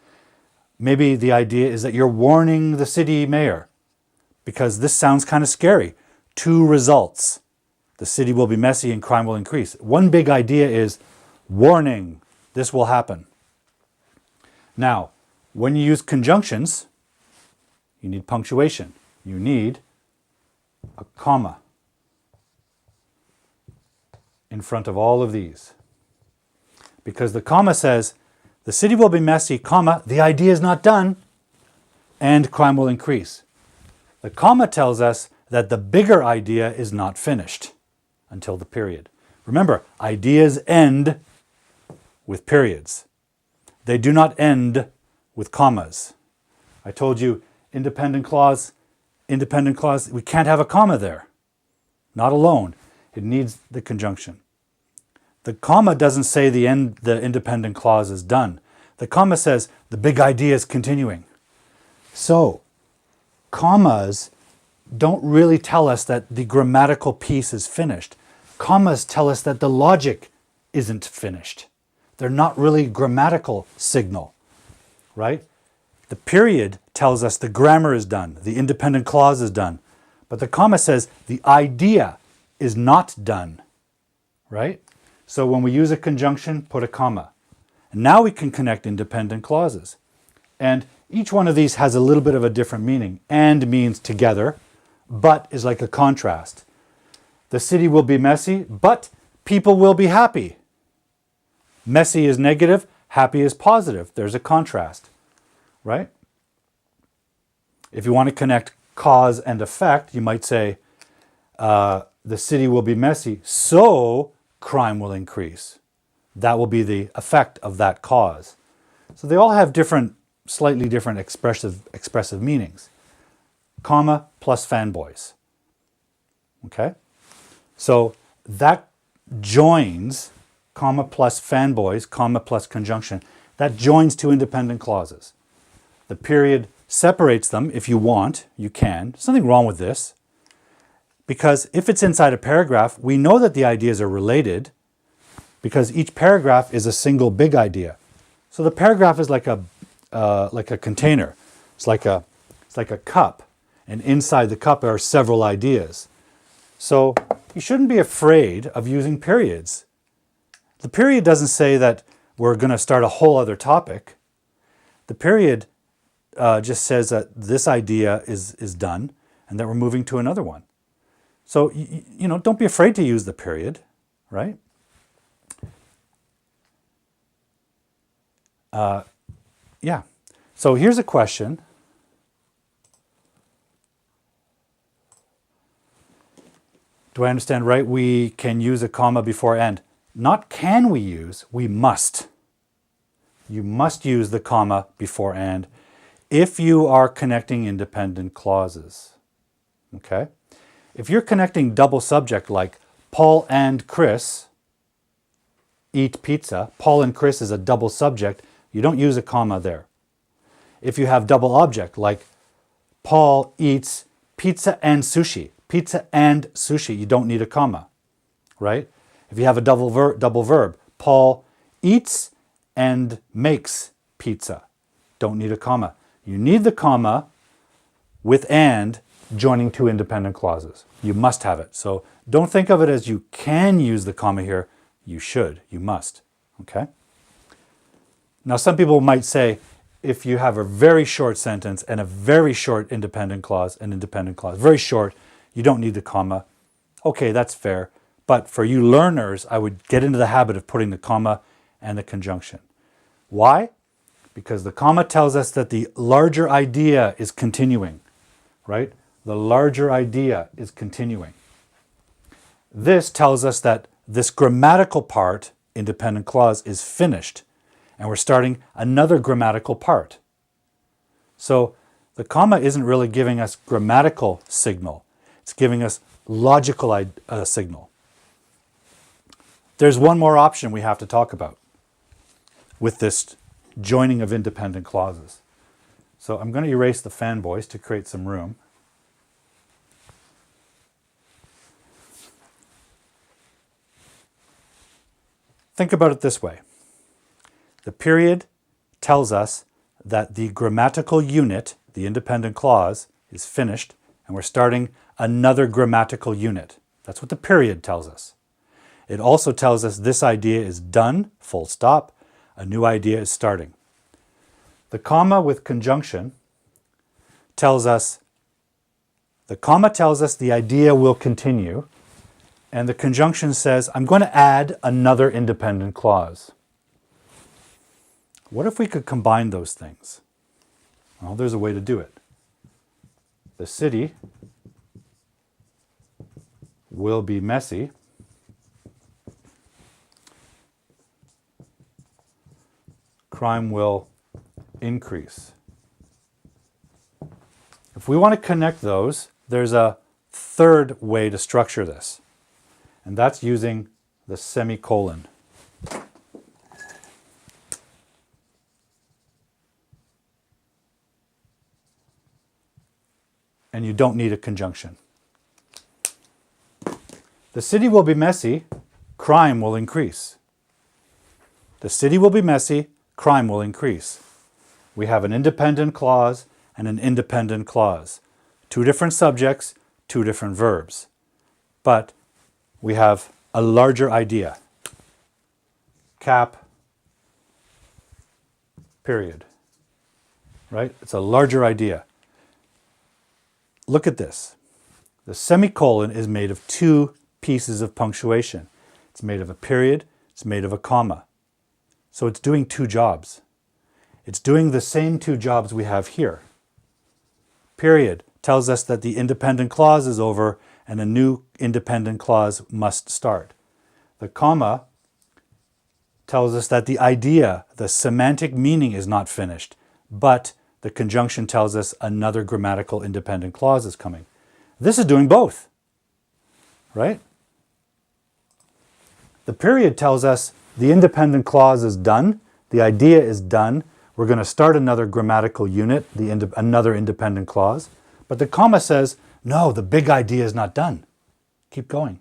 Maybe the idea is that you're warning the city mayor because this sounds kind of scary. Two results. The city will be messy and crime will increase. One big idea is warning, this will happen. Now, when you use conjunctions, you need punctuation. You need a comma in front of all of these. Because the comma says, the city will be messy, comma, the idea is not done, and crime will increase. The comma tells us that the bigger idea is not finished until the period. Remember, ideas end with periods. They do not end with commas. I told you, independent clause, we can't have a comma there. Not alone. It needs the conjunction. The comma doesn't say the independent clause is done. The comma says the big idea is continuing. So, commas don't really tell us that the grammatical piece is finished. Commas tell us that the logic isn't finished. They're not really grammatical signal, right? The period tells us the grammar is done, the independent clause is done. But the comma says the idea is not done, right? So when we use a conjunction, put a comma. And now we can connect independent clauses. And each one of these has a little bit of a different meaning. And means together, but is like a contrast. The city will be messy, but people will be happy. Messy is negative, happy is positive. There's a contrast, right? If you want to connect cause and effect, you might say, the city will be messy, so crime will increase. That will be the effect of that cause. So they all have slightly different expressive meanings. Comma plus fanboys. Okay? So that joins comma plus fanboys, comma plus conjunction. That joins two independent clauses. The period separates them if you want, you can. There's nothing wrong with this. Because if it's inside a paragraph, we know that the ideas are related because each paragraph is a single big idea. So the paragraph is like a container. It's like a cup. And inside the cup are several ideas. So you shouldn't be afraid of using periods. The period doesn't say that we're going to start a whole other topic. The period just says that this idea is done and that we're moving to another one. So, don't be afraid to use the period, right? Yeah. So here's a question. Do I understand right? We can use a comma before and. Not can we use, we must. You must use the comma before and if you are connecting independent clauses. Okay? If you're connecting double subject like Paul and Chris eat pizza, Paul and Chris is a double subject, you don't use a comma there. If you have double object like Paul eats pizza and sushi, you don't need a comma, right? If you have a double verb, Paul eats and makes pizza, don't need a comma. You need the comma with and joining two independent clauses. You must have it. So don't think of it as you can use the comma here. You should. You must. Okay? Now some people might say if you have a very short sentence and a very short independent clause, very short, you don't need the comma. Okay, that's fair. But for you learners, I would get into the habit of putting the comma and the conjunction. Why? Because the comma tells us that the larger idea is continuing, right? The larger idea is continuing. This tells us that this grammatical part, independent clause, is finished, and we're starting another grammatical part. So the comma isn't really giving us grammatical signal. It's giving us logical signal. There's one more option we have to talk about. with this joining of independent clauses. So I'm going to erase the fanboys to create some room. Think about it this way. The period tells us that the grammatical unit, the independent clause, is finished, and we're starting another grammatical unit. That's what the period tells us. It also tells us this idea is done, full stop, a new idea is starting. The comma with conjunction tells us, the comma tells us the idea will continue, and the conjunction says, I'm going to add another independent clause. What if we could combine those things? Well, there's a way to do it. The city will be messy. Crime will increase. If we want to connect those, there's a third way to structure this, and that's using the semicolon. And you don't need a conjunction. The city will be messy, crime will increase. The city will be messy, crime will increase. We have an independent clause and an independent clause. Two different subjects, two different verbs. But we have a larger idea. Cap, period. Right? It's a larger idea. Look at this. The semicolon is made of two pieces of punctuation. It's made of a period, it's made of a comma. So it's doing two jobs. It's doing the same two jobs we have here. Period tells us that the independent clause is over and a new independent clause must start. The comma tells us that the idea, the semantic meaning is not finished, but the conjunction tells us another grammatical independent clause is coming. This is doing both, right? The period tells us the independent clause is done, the idea is done, we're going to start another grammatical unit, another independent clause, but the comma says, no, the big idea is not done. Keep going.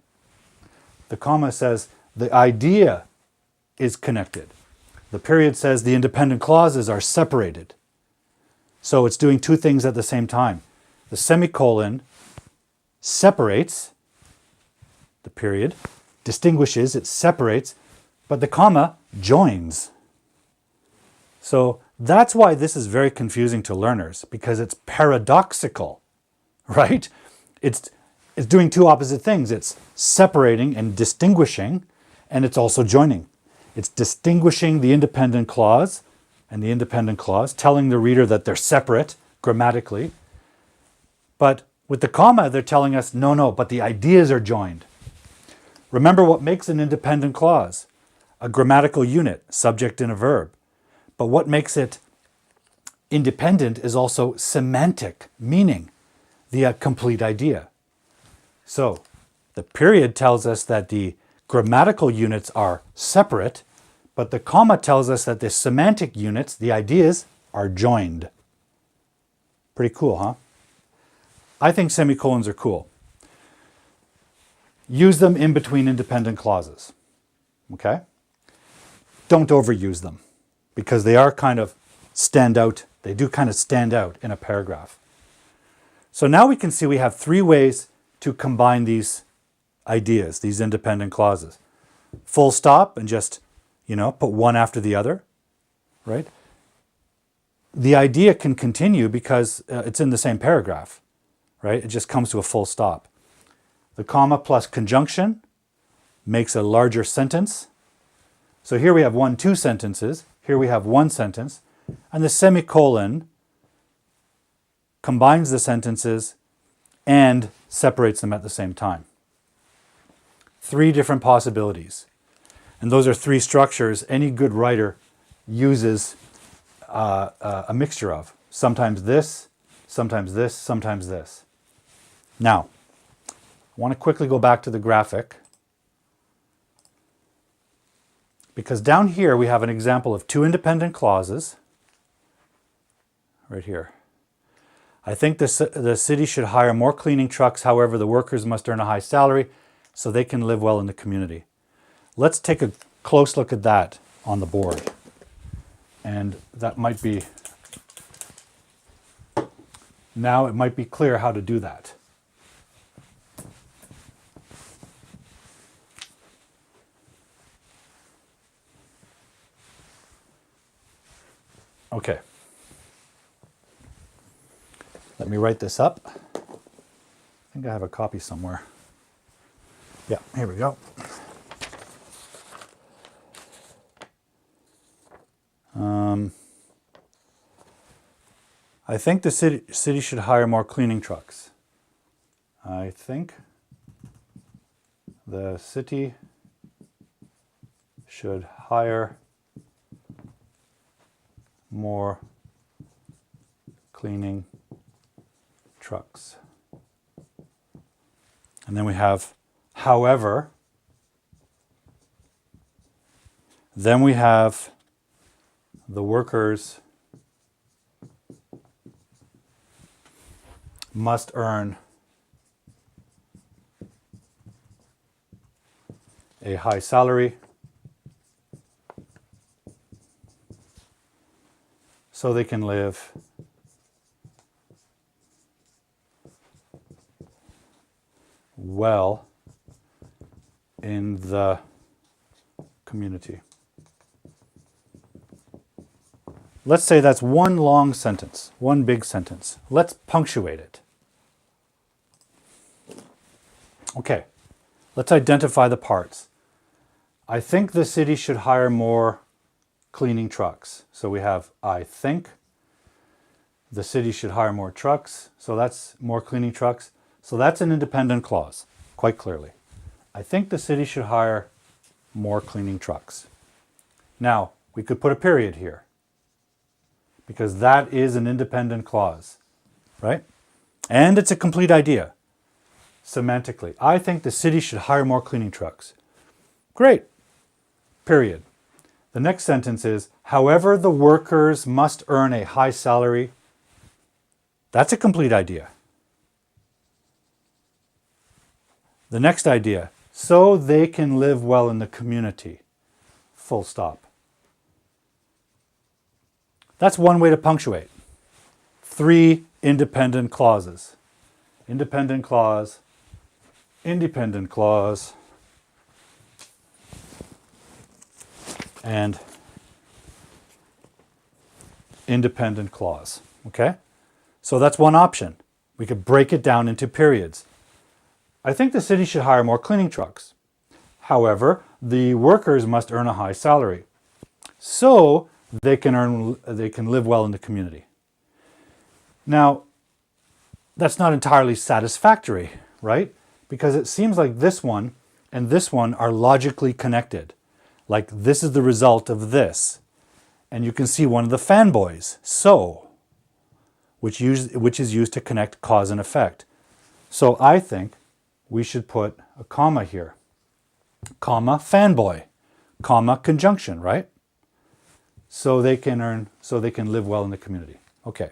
The comma says, the idea is connected. The period says the independent clauses are separated. So it's doing two things at the same time. The semicolon separates the period, distinguishes, it separates, but the comma joins. So that's why this is very confusing to learners, because it's paradoxical, right? It's doing two opposite things. It's separating and distinguishing, and it's also joining. It's distinguishing the independent clause and the independent clause, telling the reader that they're separate grammatically. But with the comma, they're telling us, no, but the ideas are joined. Remember what makes an independent clause? A grammatical unit, subject and a verb. But what makes it independent is also semantic meaning, the complete idea. So the period tells us that the grammatical units are separate, but the comma tells us that the semantic units, the ideas, are joined. Pretty cool, huh? I think semicolons are cool. Use them in between independent clauses, okay? Don't overuse them, because they are kind of stand out. They do kind of stand out in a paragraph. So now we can see we have three ways to combine these ideas, these independent clauses. Full stop and just, put one after the other, right? The idea can continue because it's in the same paragraph, right? It just comes to a full stop. The comma plus conjunction makes a larger sentence. So here we have two sentences. Here we have one sentence. And the semicolon combines the sentences and separates them at the same time. Three different possibilities. And those are three structures any good writer uses a mixture of. Sometimes this, sometimes this, sometimes this. Now, I want to quickly go back to the graphic, Because down here we have an example of two independent clauses. Right here. I think the city should hire more cleaning trucks. However, the workers must earn a high salary so they can live well in the community. Let's take a close look at that on the board. And that might be, now it might be clear how to do that. Okay. Let me write this up. I think I have a copy somewhere. Yeah, here we go. I think the city should hire more cleaning trucks. I think the city should hire more cleaning trucks. And then we have however. Then we have the workers must earn a high salary so they can live well in the community. Let's say that's one long sentence, one big sentence. Let's punctuate it. Okay, let's identify the parts. I think the city should hire more cleaning trucks. So we have I think the city should hire more trucks. So that's more cleaning trucks. So that's an independent clause, quite clearly. I think the city should hire more cleaning trucks. Now, we could put a period here because that is an independent clause, right? And it's a complete idea, semantically. I think the city should hire more cleaning trucks. Great, period. The next sentence is, however, the workers must earn a high salary. That's a complete idea. The next idea, so they can live well in the community. Full stop. That's one way to punctuate. 3 independent clauses. Independent clause, independent clause, and independent clause. Okay? So that's one option. We could break it down into periods. I think the city should hire more cleaning trucks. However, the workers must earn a high salary so they can live well in the community. Now, that's not entirely satisfactory, right? Because it seems like this one and this one are logically connected. Like this is the result of this. And you can see one of the fanboys, so, which is used to connect cause and effect. So I think we should put a comma here. Comma, fanboy, comma, conjunction, right? So they can live well in the community. Okay.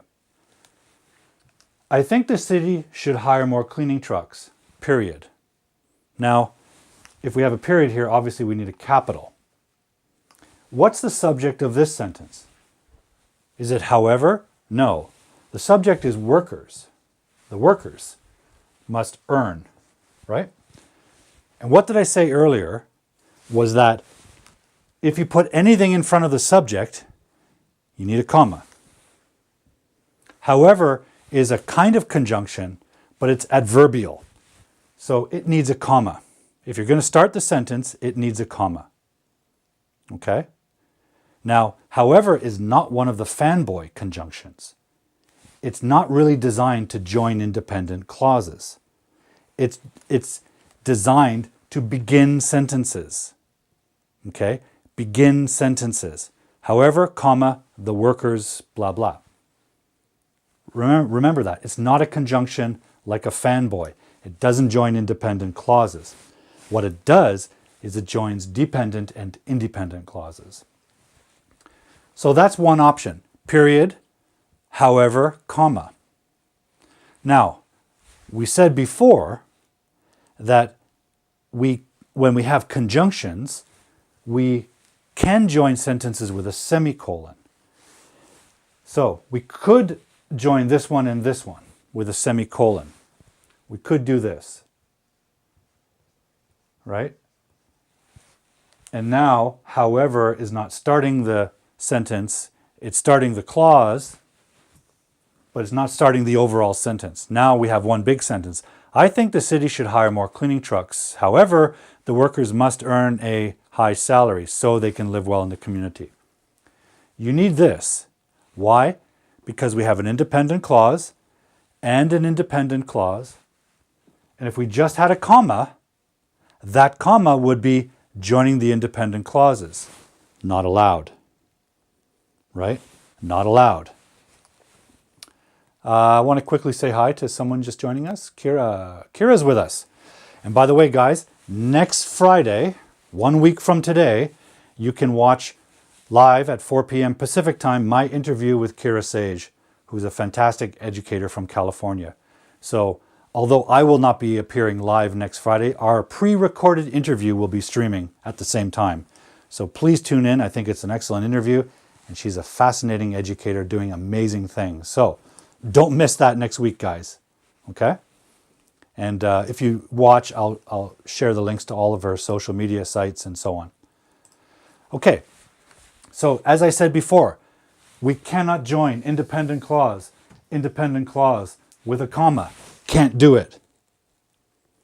I think the city should hire more cleaning trucks, period. Now, if we have a period here, obviously we need a capital. What's the subject of this sentence? Is it however? No. The subject is workers. The workers must earn, right? And what did I say earlier was that if you put anything in front of the subject, you need a comma. However is a kind of conjunction, but it's adverbial. So it needs a comma. If you're going to start the sentence, it needs a comma. Okay? Now, however is not one of the fanboy conjunctions. It's not really designed to join independent clauses. It's designed to begin sentences. Okay? Begin sentences. However, comma, the workers, blah, blah. Remember that. It's not a conjunction like a fanboy. It doesn't join independent clauses. What it does is it joins dependent and independent clauses. So that's one option, period, however, comma. Now, we said before that when we have conjunctions, we can join sentences with a semicolon. So we could join this one and this one with a semicolon. We could do this, right? And now, however, is not starting the sentence, it's starting the clause, but it's not starting the overall sentence. Now we have one big sentence. I think the city should hire more cleaning trucks. However, the workers must earn a high salary so they can live well in the community. You need this. Why? Because we have an independent clause and an independent clause. And if we just had a comma, that comma would be joining the independent clauses. Not allowed. Right? Not allowed. I want to quickly say hi to someone just joining us. Kira's with us. And by the way, guys, next Friday, 1 week from today, you can watch live at 4 p.m. Pacific time my interview with Kira Sage, who's a fantastic educator from California. So, although I will not be appearing live next Friday, our pre-recorded interview will be streaming at the same time. So please tune in. I think it's an excellent interview, and she's a fascinating educator doing amazing things. So don't miss that next week, guys. Okay? And if you watch, I'll share the links to all of her social media sites and so on. Okay. So as I said before, we cannot join independent clause with a comma. Can't do it.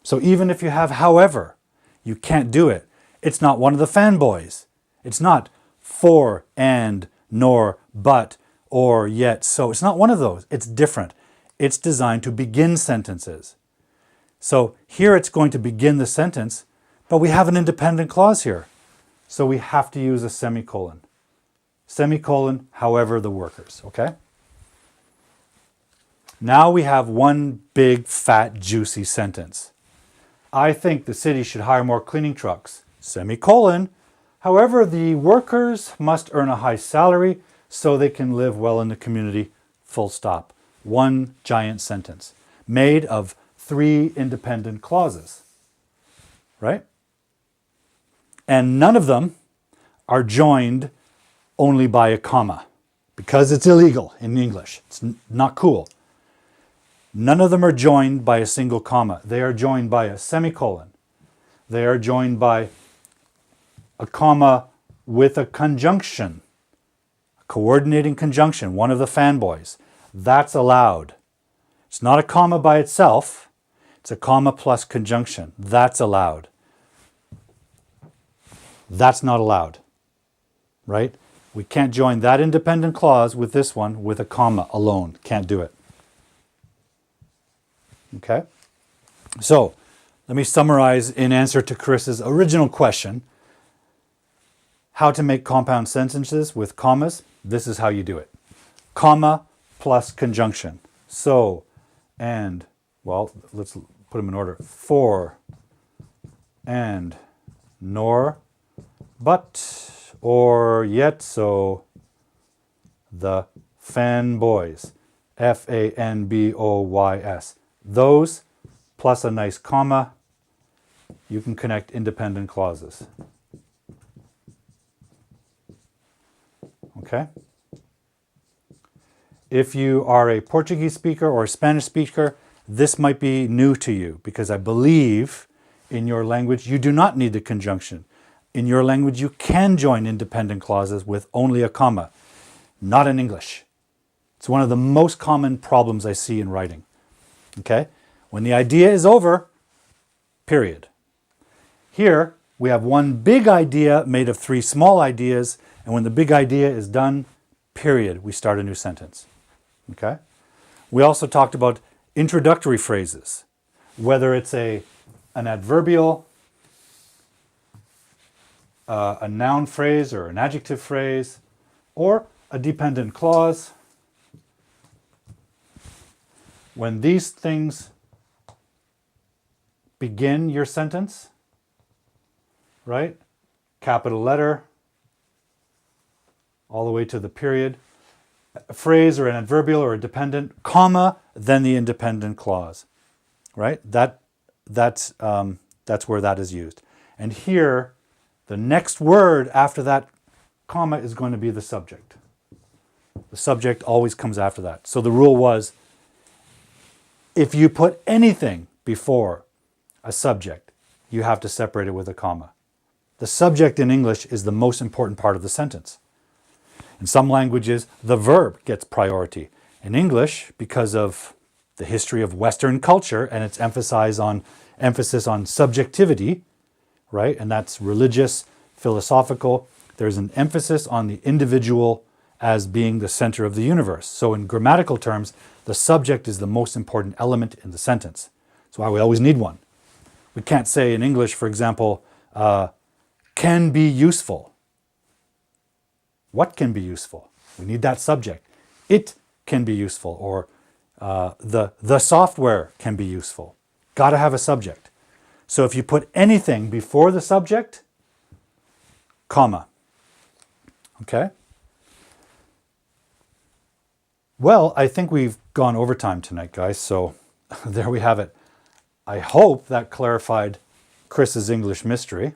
So even if you have however, you can't do it. It's not one of the fanboys. It's not for, and, nor, but, or, yet, so. It's not one of those. It's different. It's designed to begin sentences. So here it's going to begin the sentence, but we have an independent clause here. So we have to use a semicolon. Semicolon, however, the workers, okay? Now we have one big, fat, juicy sentence. I think the city should hire more cleaning trucks. Semicolon. However, the workers must earn a high salary so they can live well in the community. Full stop. One giant sentence made of 3 independent clauses, right? And none of them are joined only by a comma because it's illegal in English. It's not cool. None of them are joined by a single comma. They are joined by a semicolon. They are joined by a comma with a conjunction, a coordinating conjunction, one of the fanboys. That's allowed. It's not a comma by itself. It's a comma plus conjunction. That's allowed. That's not allowed, right? We can't join that independent clause with this one with a comma alone. Can't do it. Okay? So, let me summarize in answer to Chris's original question. How to make compound sentences with commas. This is how you do it. Comma plus conjunction. So, and, well, let's put them in order. For, and, nor, but, or, yet, so, the fanboys. Fanboys. Those, plus a nice comma, you can connect independent clauses. Okay? If you are a Portuguese speaker or a Spanish speaker, this might be new to you because I believe in your language you do not need the conjunction. In your language you can join independent clauses with only a comma. Not in English. It's one of the most common problems I see in writing. Okay? When the idea is over, period. Here, we have one big idea made of 3 small ideas, and when the big idea is done, period, we start a new sentence. Okay? We also talked about introductory phrases, whether it's an adverbial, a noun phrase or an adjective phrase, or a dependent clause. When these things begin your sentence, right? Capital letter, all the way to the period. A phrase or an adverbial or a dependent, comma, then the independent clause, right? That's where that is used. And here, the next word after that comma is going to be the subject. The subject always comes after that. So the rule was, if you put anything before a subject, you have to separate it with a comma. The subject in English is the most important part of the sentence. In some languages, the verb gets priority. In English, because of the history of Western culture and its emphasis on subjectivity, right? And that's religious, philosophical. There's an emphasis on the individual as being the center of the universe. So in grammatical terms, the subject is the most important element in the sentence. That's why we always need one. We can't say in English, for example, can be useful. What can be useful? We need that subject. It can be useful, or the software can be useful. Got to have a subject. So if you put anything before the subject, comma. Okay? Well, I think we've gone overtime tonight, guys, so there we have it. I hope that clarified Chris's English mystery.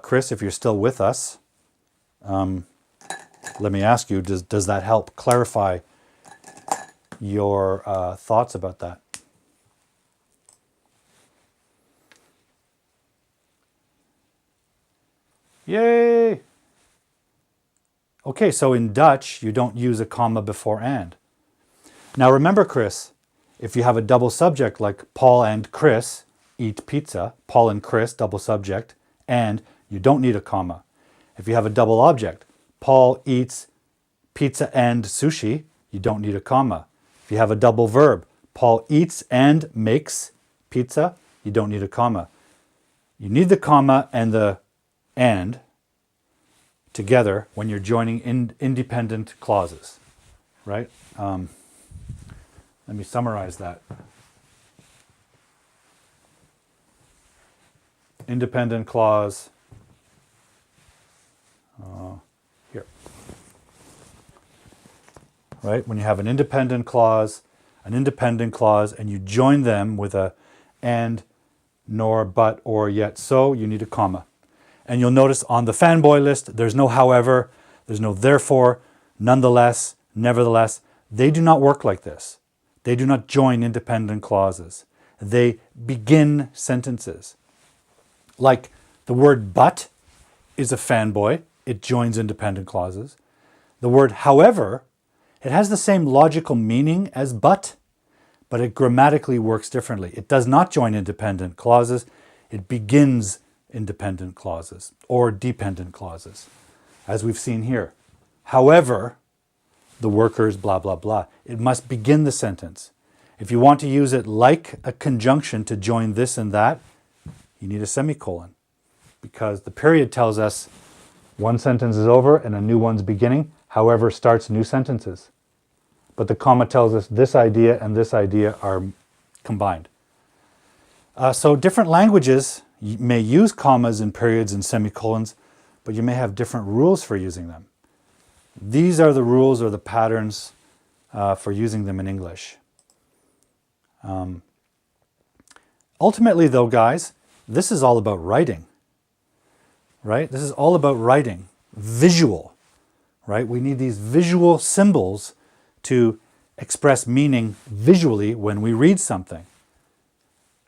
Chris, if you're still with us, let me ask you, does that help clarify your thoughts about that? Yay! Okay, so in Dutch, you don't use a comma before and. Now remember, Chris, if you have a double subject like Paul and Chris eat pizza, Paul and Chris, double subject, and you don't need a comma. If you have a double object, Paul eats pizza and sushi, you don't need a comma. If you have a double verb, Paul eats and makes pizza, you don't need a comma. You need the comma and the and together when you're joining independent clauses, right? Let me summarize that. Independent clause, here, right? When you have an independent clause, and you join them with a and, nor, but, or, yet, so, you need a comma. And you'll notice on the fanboy list, there's no however, there's no therefore, nonetheless, nevertheless. They do not work like this. They do not join independent clauses. They begin sentences. Like the word but is a fanboy. It joins independent clauses. The word however, it has the same logical meaning as but it grammatically works differently. It does not join independent clauses. It begins independent clauses or dependent clauses, as we've seen here. However, the workers, blah, blah, blah. It must begin the sentence. If you want to use it like a conjunction to join this and that, you need a semicolon, because the period tells us one sentence is over and a new one's beginning. However, starts new sentences. But the comma tells us this idea and this idea are combined. So different languages may use commas and periods and semicolons, but you may have different rules for using them. These are the rules or the patterns for using them in English. Ultimately, though, guys, this is all about writing, right? This is all about writing, visual, right? We need these visual symbols to express meaning visually when we read something.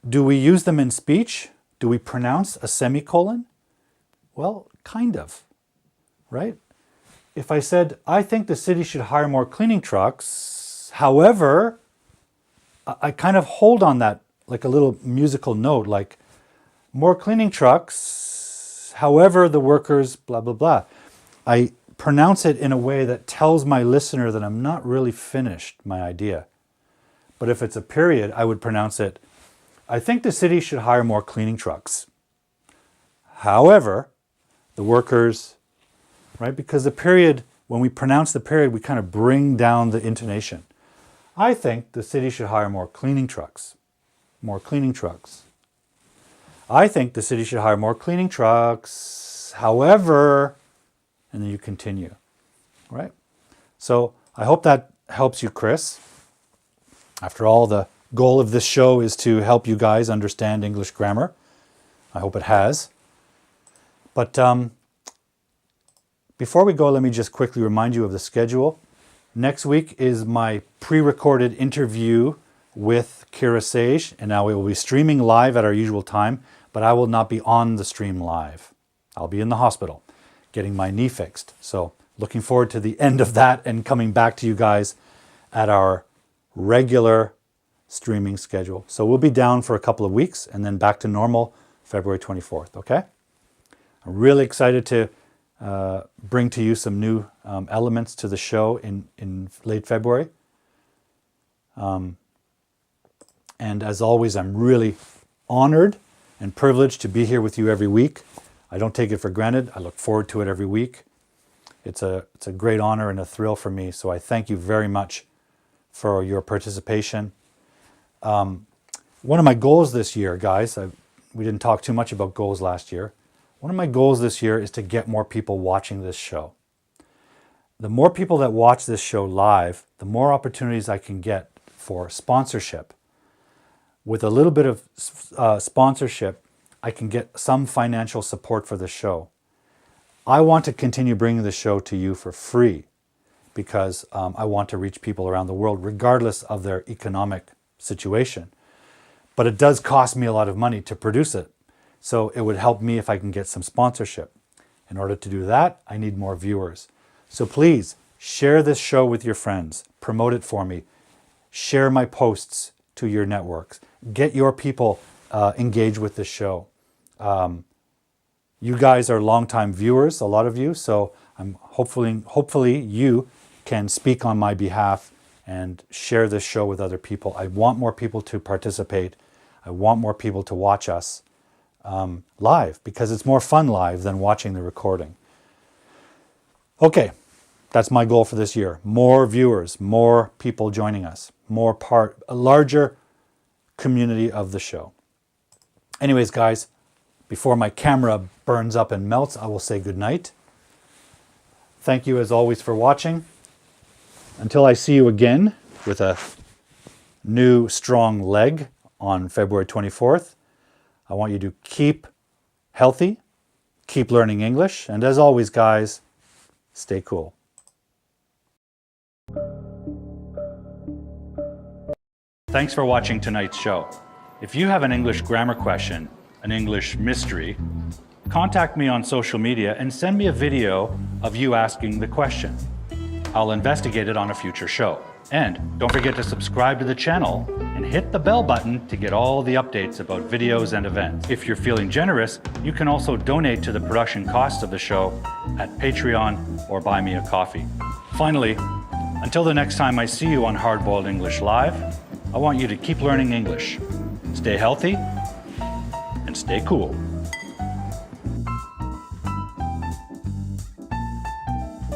Do we use them in speech? Do we pronounce a semicolon? Well, kind of, right? If I said, I think the city should hire more cleaning trucks, however, I kind of hold on that like a little musical note, like more cleaning trucks, however, the workers, blah, blah, blah. I pronounce it in a way that tells my listener that I'm not really finished my idea. But if it's a period, I would pronounce it, I think the city should hire more cleaning trucks. However, the workers, right? Because the period, when we pronounce the period, we kind of bring down the intonation. I think the city should hire more cleaning trucks. More cleaning trucks. I think the city should hire more cleaning trucks. However, and then you continue, right? So I hope that helps you, Chris. After all, the goal of this show is to help you guys understand English grammar. I hope it has. But before we go, let me just quickly remind you of the schedule. Next week is my pre-recorded interview with Kira Sage, and now it will be streaming live at our usual time, but I will not be on the stream live. I'll be in the hospital getting my knee fixed. So looking forward to the end of that and coming back to you guys at our regular streaming schedule. So we'll be down for a couple of weeks and then back to normal February 24th, okay? I'm really excited to bring to you some new elements to the show in late February. And as always, I'm really honored and privileged to be here with you every week. I don't take it for granted. I look forward to it every week. It's a great honor and a thrill for me. So I thank you very much for your participation. One of my goals this year, guys, we didn't talk too much about goals last year. One of my goals this year is to get more people watching this show. The more people that watch this show live, the more opportunities I can get for sponsorship. With a little bit of sponsorship, I can get some financial support for the show. I want to continue bringing the show to you for free because I want to reach people around the world regardless of their economic situation. But it does cost me a lot of money to produce it. So it would help me if I can get some sponsorship. In order to do that, I need more viewers. So please share this show with your friends. Promote it for me. Share my posts to your networks. Get your people engaged with this show. You guys are longtime viewers, a lot of you. So I'm hopefully you can speak on my behalf and share this show with other people. I want more people to participate. I want more people to watch us live because it's more fun live than watching the recording. Okay, that's my goal for this year. More viewers, more people joining us, a larger community of the show. Anyways, guys, before my camera burns up and melts, I will say goodnight. Thank you as always for watching. Until I see you again with a new strong leg on February 24th, I want you to keep healthy, keep learning English, and as always, guys, stay cool. Thanks for watching tonight's show. If you have an English grammar question, an English mystery, contact me on social media and send me a video of you asking the question. I'll investigate it on a future show. And don't forget to subscribe to the channel and hit the bell button to get all the updates about videos and events. If you're feeling generous, you can also donate to the production costs of the show at Patreon or Buy Me a Coffee. Finally, until the next time I see you on Hardboiled English Live, I want you to keep learning English. Stay healthy and stay cool.